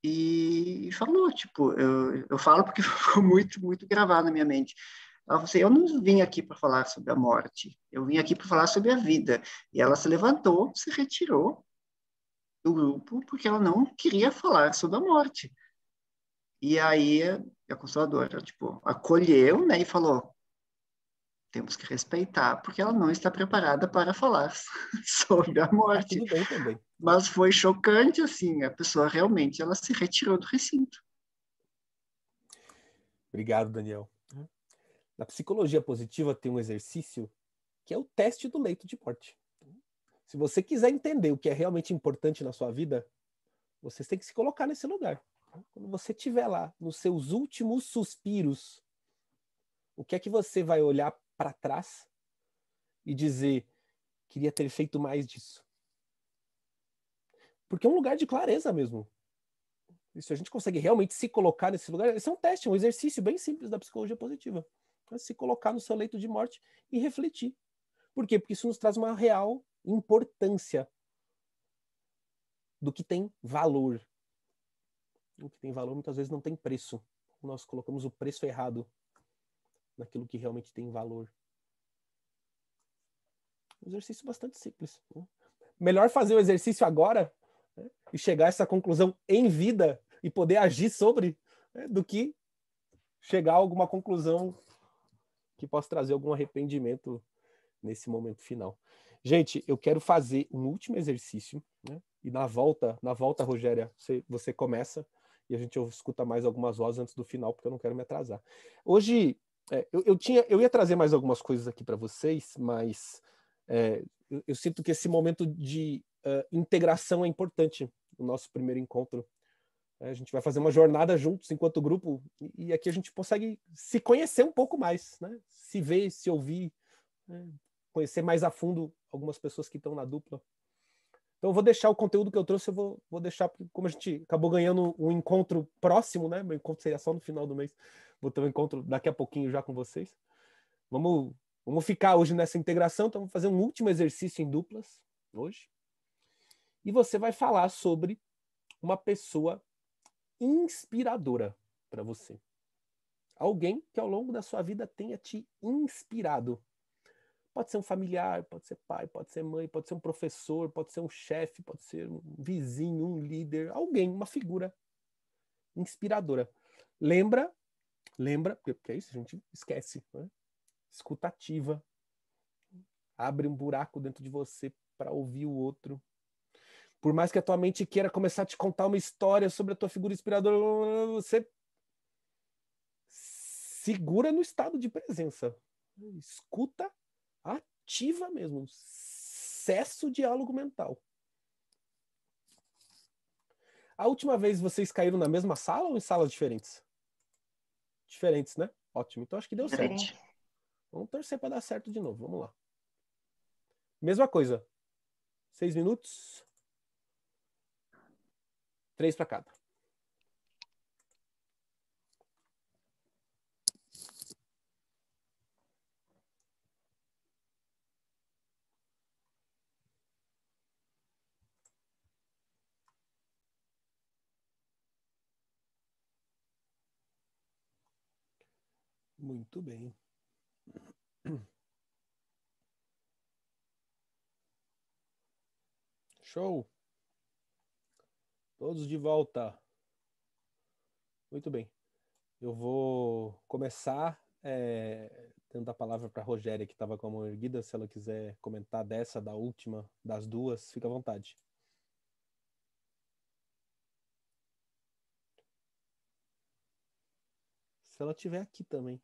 Speaker 3: e falou, tipo, eu falo porque ficou muito gravado na minha mente. Ela falou assim, eu não vim aqui para falar sobre a morte, eu vim aqui para falar sobre a vida. E ela se levantou, se retirou do grupo, porque ela não queria falar sobre a morte. E aí a consoladora, tipo, acolheu, né, e falou, temos que respeitar, porque ela não está preparada para falar sobre a morte.
Speaker 1: Tudo bem também.
Speaker 3: Mas foi chocante, assim, a pessoa realmente, ela se retirou do recinto.
Speaker 1: Obrigado, Daniel. Na psicologia positiva tem um exercício que é o teste do leito de morte. Se você quiser entender o que é realmente importante na sua vida, você tem que se colocar nesse lugar. Quando você estiver lá, nos seus últimos suspiros, o que é que você vai olhar para trás e dizer, queria ter feito mais disso? Porque é um lugar de clareza mesmo. E se a gente consegue realmente se colocar nesse lugar, esse é um teste, um exercício bem simples da psicologia positiva. É se colocar no seu leito de morte e refletir. Por quê? Porque isso nos traz uma real importância do que tem valor. O que tem valor muitas vezes não tem preço. Nós colocamos o preço errado naquilo que realmente tem valor. Um exercício bastante simples. Melhor fazer o exercício agora, né, e chegar a essa conclusão em vida e poder agir sobre, né, do que chegar a alguma conclusão que possa trazer algum arrependimento nesse momento final. Gente, eu quero fazer um último exercício, né? E na volta, Rogéria, você começa e a gente escuta mais algumas vozes antes do final, porque eu não quero me atrasar. Hoje, eu ia trazer mais algumas coisas aqui para vocês, mas eu sinto que esse momento de integração é importante no nosso primeiro encontro. A gente vai fazer uma jornada juntos enquanto grupo e aqui a gente consegue se conhecer um pouco mais, né? Se ver, se ouvir, né? Conhecer mais a fundo algumas pessoas que estão na dupla. Então eu vou deixar o conteúdo que eu trouxe, eu vou deixar, como a gente acabou ganhando um encontro próximo, né? Meu encontro seria só no final do mês. Vou ter um encontro daqui a pouquinho já com vocês. Vamos ficar hoje nessa integração, então vamos fazer um último exercício em duplas hoje. E você vai falar sobre uma pessoa inspiradora para você. Alguém que ao longo da sua vida tenha te inspirado. Pode ser um familiar, pode ser pai, pode ser mãe, pode ser um professor, pode ser um chefe, pode ser um vizinho, um líder, alguém, uma figura inspiradora. Lembra, porque é isso, a gente esquece, né? Escutativa. Abre um buraco dentro de você para ouvir o outro. Por mais que a tua mente queira começar a te contar uma história sobre a tua figura inspiradora, você segura no estado de presença. Escuta ativa mesmo. Cessa o diálogo mental. A última vez vocês caíram na mesma sala ou em salas diferentes? Diferentes, né? Ótimo. Então acho que deu certo. Vamos torcer para dar certo de novo. Vamos lá. Mesma coisa. 6 minutos. 3 para cada. Muito bem. Show. Todos de volta. Muito bem. Eu vou começar dando a palavra para a Rogéria, que estava com a mão erguida. Se ela quiser comentar dessa, da última, das duas, fica à vontade. Se ela estiver aqui também.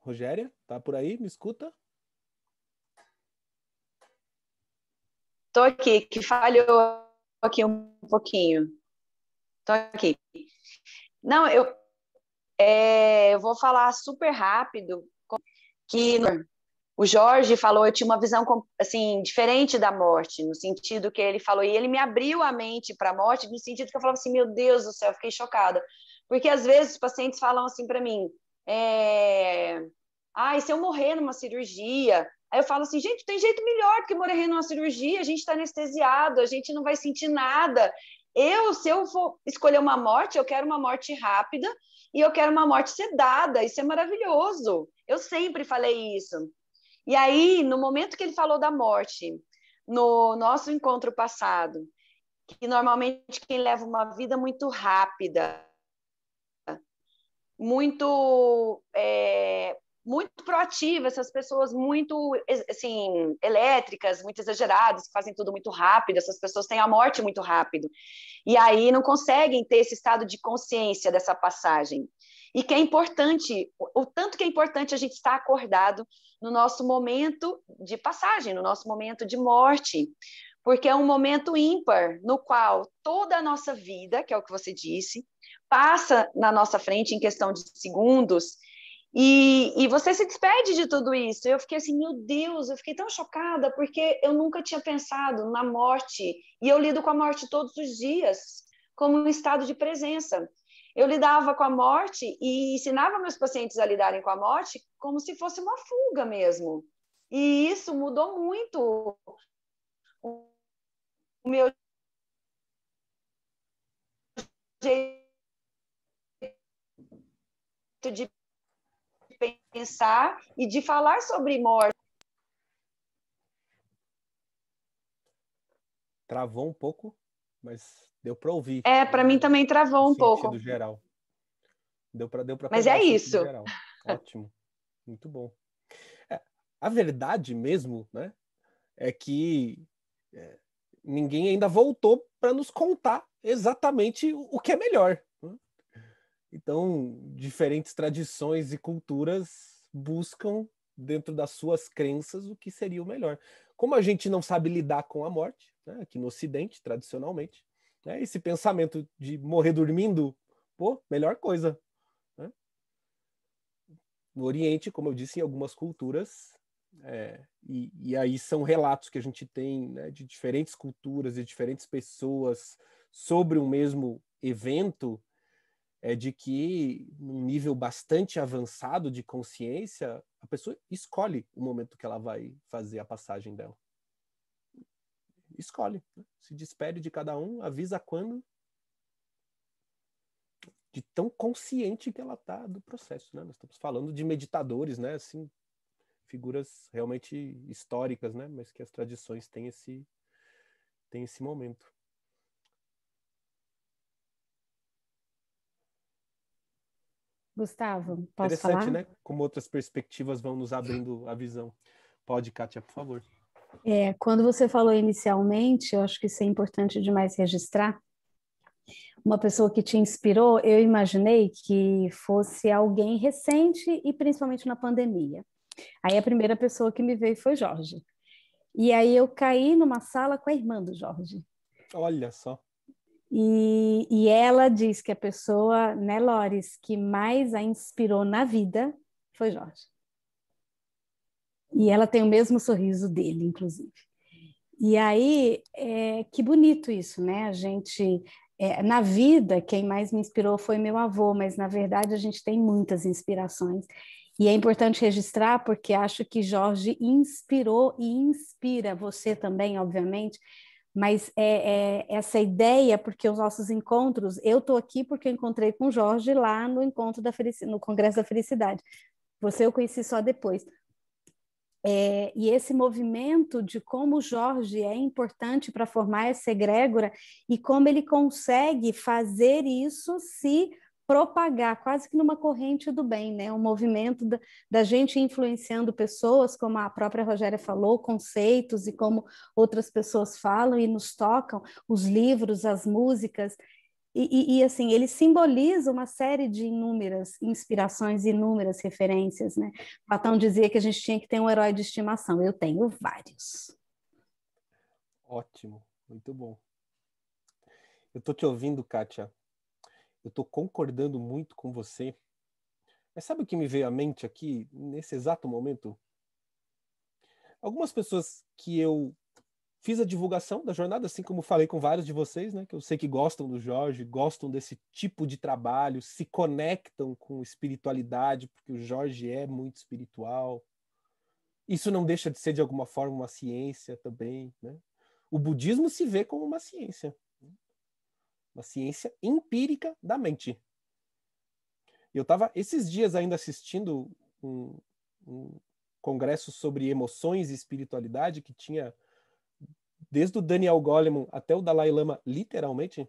Speaker 1: Rogéria, tá por aí? Me escuta?
Speaker 13: Estou aqui, que falhou aqui um pouquinho. Tô aqui. Não, eu vou falar super rápido que o Jorge falou, eu tinha uma visão assim diferente da morte, no sentido que ele falou, e ele me abriu a mente para a morte, no sentido que eu falava assim, meu Deus do céu, eu fiquei chocada. Porque às vezes os pacientes falam assim para mim, e se eu morrer numa cirurgia? Aí eu falo assim, gente, tem jeito melhor do que morrer numa cirurgia, a gente está anestesiado, a gente não vai sentir nada. Se eu for escolher uma morte, eu quero uma morte rápida e eu quero uma morte sedada, isso é maravilhoso. Eu sempre falei isso. E aí, no momento que ele falou da morte, no nosso encontro passado, que normalmente quem leva uma vida muito rápida, muito proativa, essas pessoas muito assim, elétricas, muito exageradas, que fazem tudo muito rápido, essas pessoas têm a morte muito rápido. E aí não conseguem ter esse estado de consciência dessa passagem. E que é importante, o tanto que é importante a gente estar acordado no nosso momento de passagem, no nosso momento de morte, porque é um momento ímpar, no qual toda a nossa vida, que é o que você disse, passa na nossa frente em questão de segundos, e você se despede de tudo isso. Eu fiquei assim, meu Deus, eu fiquei tão chocada, porque eu nunca tinha pensado na morte, e eu lido com a morte todos os dias, como um estado de presença. Eu lidava com a morte e ensinava meus pacientes a lidarem com a morte como se fosse uma fuga mesmo. E isso mudou muito o meu jeito de pensar e de falar sobre morte.
Speaker 1: Travou um pouco, mas deu para ouvir.
Speaker 13: Para mim também travou um pouco.
Speaker 1: Sentido geral. Deu para
Speaker 13: Mas é isso.
Speaker 1: Geral. Ótimo. Muito bom. A verdade mesmo, né, é que ninguém ainda voltou para nos contar exatamente o que é melhor. Né? Então, diferentes tradições e culturas buscam, dentro das suas crenças, o que seria o melhor. Como a gente não sabe lidar com a morte, né, aqui no Ocidente, tradicionalmente, né, esse pensamento de morrer dormindo, melhor coisa. Né? No Oriente, como eu disse, em algumas culturas, e aí são relatos que a gente tem, né, de diferentes culturas, de diferentes pessoas sobre um mesmo evento, de que, num nível bastante avançado de consciência, a pessoa escolhe o momento que ela vai fazer a passagem dela. Escolhe. Né? Se despede de cada um, avisa quando, de tão consciente que ela está do processo. Né? Nós estamos falando de meditadores, né? Assim, figuras realmente históricas, né? Mas que as tradições têm esse momento.
Speaker 18: Gustavo, posso
Speaker 1: Interessante,
Speaker 18: falar?
Speaker 1: né? Como outras perspectivas vão nos abrindo a visão. Pode, Kátia, por favor.
Speaker 18: Quando você falou inicialmente, eu acho que isso é importante demais registrar. Uma pessoa que te inspirou, eu imaginei que fosse alguém recente e principalmente na pandemia. Aí a primeira pessoa que me veio foi Jorge. E aí eu caí numa sala com a irmã do Jorge.
Speaker 1: Olha só.
Speaker 18: E ela diz que a pessoa, né, Loris, que mais a inspirou na vida foi Jorge. E ela tem o mesmo sorriso dele, inclusive. E aí, que bonito isso, né? A gente, na vida, quem mais me inspirou foi meu avô, mas na verdade a gente tem muitas inspirações. E é importante registrar porque acho que Jorge inspirou e inspira você também, obviamente, mas essa ideia, porque os nossos encontros, eu estou aqui porque eu encontrei com o Jorge lá no encontro no Congresso da Felicidade. Você eu conheci só depois. E esse movimento de como o Jorge é importante para formar essa egrégora e como ele consegue fazer isso se propagar quase que numa corrente do bem, né? Um movimento da gente influenciando pessoas, como a própria Rogéria falou, conceitos e como outras pessoas falam e nos tocam, os livros, as músicas. E assim, ele simboliza uma série de inúmeras inspirações, inúmeras referências, né? Platão dizia que a gente tinha que ter um herói de estimação. Eu tenho vários.
Speaker 1: Ótimo, muito bom. Eu estou te ouvindo, Kátia, eu estou concordando muito com você. Mas sabe o que me veio à mente aqui, nesse exato momento? Algumas pessoas que eu fiz a divulgação da jornada, assim como falei com vários de vocês, né, que eu sei que gostam do Jorge, gostam desse tipo de trabalho, se conectam com espiritualidade, porque o Jorge é muito espiritual. Isso não deixa de ser, de alguma forma, uma ciência também, né? O budismo se vê como uma ciência empírica da mente. Eu estava esses dias ainda assistindo um congresso sobre emoções e espiritualidade que tinha desde o Daniel Goleman até o Dalai Lama, literalmente,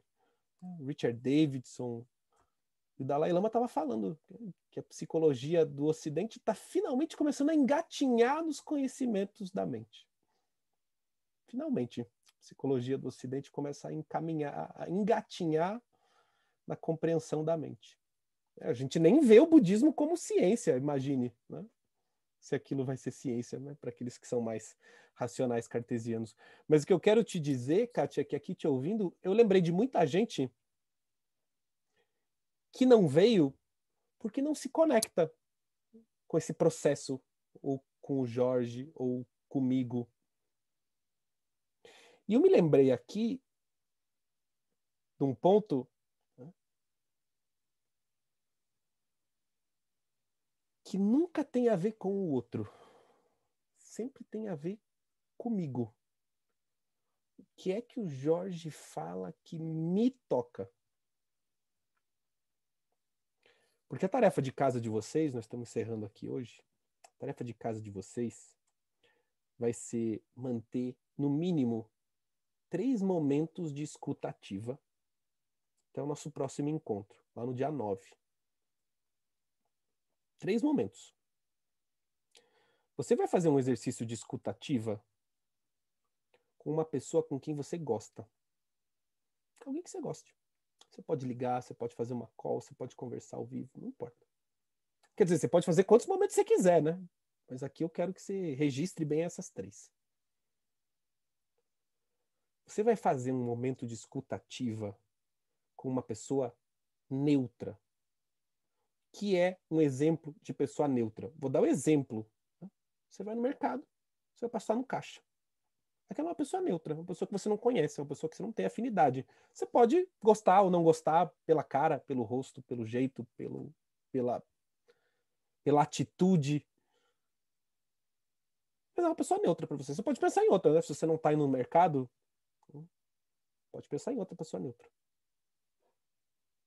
Speaker 1: Richard Davidson. E o Dalai Lama estava falando que a psicologia do Ocidente está finalmente começando a engatinhar nos conhecimentos da mente. Finalmente, a psicologia do Ocidente começa a engatinhar na compreensão da mente. A gente nem vê o budismo como ciência, imagine, né? Se aquilo vai ser ciência, né? Para aqueles que são mais racionais cartesianos. Mas o que eu quero te dizer, Kátia, é que aqui te ouvindo, eu lembrei de muita gente que não veio porque não se conecta com esse processo, ou com o Jorge, ou comigo. E eu me lembrei aqui de um ponto, né, que nunca tem a ver com o outro. Sempre tem a ver comigo. O que é que o Jorge fala que me toca? Porque a tarefa de casa de vocês, nós estamos encerrando aqui hoje, a tarefa de casa de vocês vai ser manter, no mínimo, 3 momentos de escuta ativa até o nosso próximo encontro, lá no dia 9. 3 momentos. Você vai fazer um exercício de escuta ativa com uma pessoa com quem você gosta. Alguém que você goste. Você pode ligar, você pode fazer uma call, você pode conversar ao vivo, não importa. Quer dizer, você pode fazer quantos momentos você quiser, né? Mas aqui eu quero que você registre bem essas 3. Você vai fazer um momento de escuta ativa com uma pessoa neutra. Que é um exemplo de pessoa neutra? Vou dar um exemplo. Você vai no mercado, você vai passar no caixa. Aquela é uma pessoa neutra, uma pessoa que você não conhece, uma pessoa que você não tem afinidade. Você pode gostar ou não gostar pela cara, pelo rosto, pelo jeito, pela atitude. Mas é uma pessoa neutra para você. Você pode pensar em outra, né? Se você não está indo no mercado, pode pensar em outra pessoa neutra.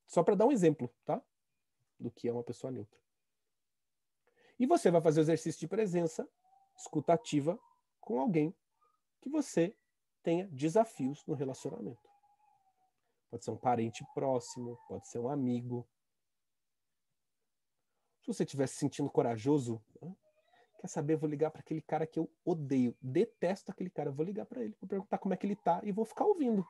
Speaker 1: Só para dar um exemplo, tá? Do que é uma pessoa neutra. E você vai fazer o exercício de presença escutativa com alguém que você tenha desafios no relacionamento. Pode ser um parente próximo, pode ser um amigo. Se você estiver se sentindo corajoso, né? Quer saber, vou ligar para aquele cara que eu odeio, detesto aquele cara, vou ligar para ele, vou perguntar como é que ele tá e vou ficar ouvindo.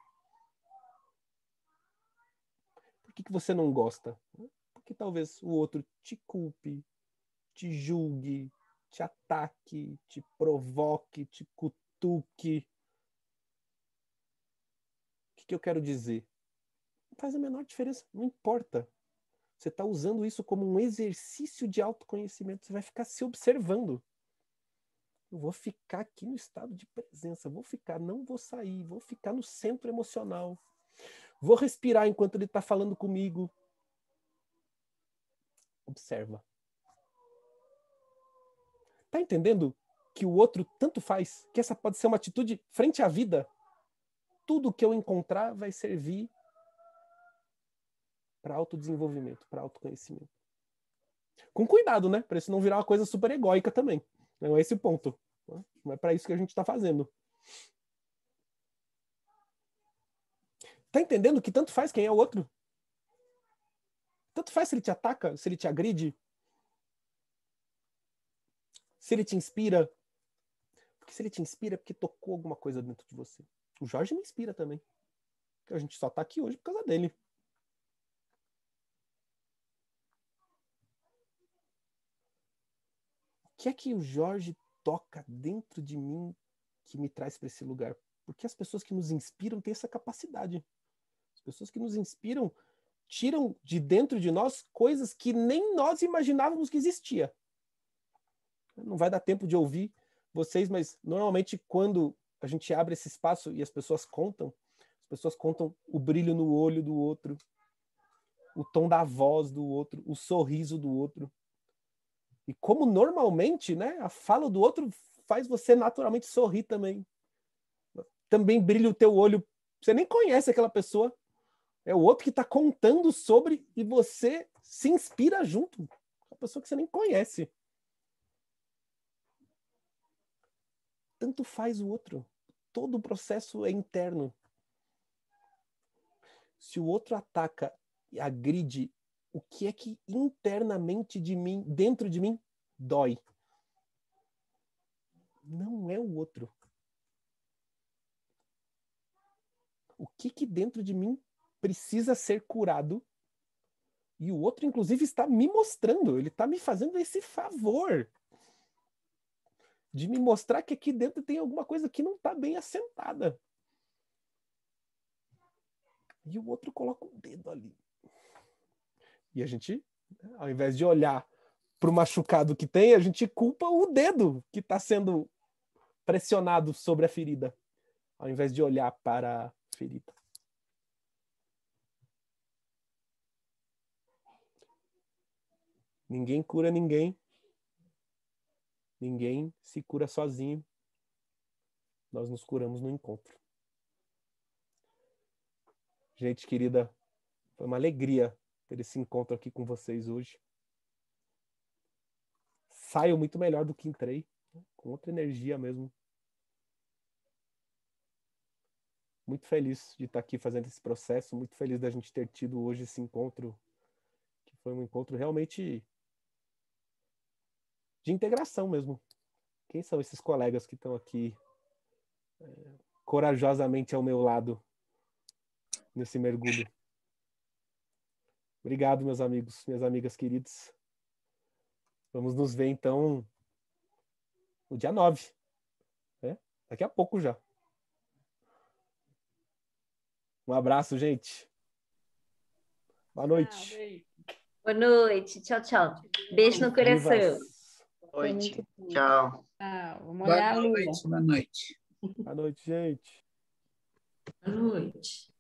Speaker 1: Por que você não gosta? Porque talvez o outro te culpe, te julgue, te ataque, te provoque, te cutuque. O que eu quero dizer? Não faz a menor diferença, não importa. Você está usando isso como um exercício de autoconhecimento. Você vai ficar se observando. Eu vou ficar aqui no estado de presença. Vou ficar, não vou sair. Vou ficar no centro emocional. Vou respirar enquanto ele está falando comigo. Observa. Tá entendendo que o outro tanto faz? Que essa pode ser uma atitude frente à vida? Tudo que eu encontrar vai servir para autodesenvolvimento, para autoconhecimento. Com cuidado, né? Para isso não virar uma coisa super egóica também. Não é esse o ponto. Não é para isso que a gente está fazendo. Tá entendendo que tanto faz quem é o outro? Tanto faz se ele te ataca, se ele te agride, se ele te inspira. Porque se ele te inspira é porque tocou alguma coisa dentro de você. O Jorge me inspira também. A gente só tá aqui hoje por causa dele. O que é que o Jorge toca dentro de mim que me traz para esse lugar? Porque as pessoas que nos inspiram têm essa capacidade. As pessoas que nos inspiram tiram de dentro de nós coisas que nem nós imaginávamos que existia. Não vai dar tempo de ouvir vocês, mas normalmente quando a gente abre esse espaço e as pessoas contam o brilho no olho do outro, o tom da voz do outro, o sorriso do outro. E como normalmente, né, a fala do outro faz você naturalmente sorrir também. Também brilha o teu olho. Você nem conhece aquela pessoa. É o outro que está contando sobre e você se inspira junto. Uma pessoa que você nem conhece. Tanto faz o outro. Todo o processo é interno. Se o outro ataca e agride, o que é que internamente de mim, dentro de mim, dói? Não é o outro. O que dentro de mim precisa ser curado? E o outro, inclusive, está me mostrando, ele está me fazendo esse favor de me mostrar que aqui dentro tem alguma coisa que não está bem assentada. E o outro coloca o dedo ali. E a gente, ao invés de olhar para o machucado que tem, a gente culpa o dedo que está sendo pressionado sobre a ferida, ao invés de olhar para a ferida. Ninguém cura ninguém. Ninguém se cura sozinho. Nós nos curamos no encontro. Gente querida, foi uma alegria ter esse encontro aqui com vocês hoje. Saio muito melhor do que entrei, com outra energia mesmo. Muito feliz de estar aqui fazendo esse processo, muito feliz da gente ter tido hoje esse encontro, que foi um encontro realmente de integração mesmo. Quem são esses colegas que estão aqui corajosamente ao meu lado nesse mergulho? Obrigado, meus amigos, minhas amigas queridas. Vamos nos ver, então, no dia 9. Né? Daqui a pouco já. Um abraço, gente. Boa noite.
Speaker 15: Boa noite. Tchau, tchau. Beijo no coração.
Speaker 3: Boa noite. Tchau.
Speaker 18: Vamos olhar a lua.
Speaker 19: Boa noite.
Speaker 1: Boa noite, gente.
Speaker 16: Boa noite.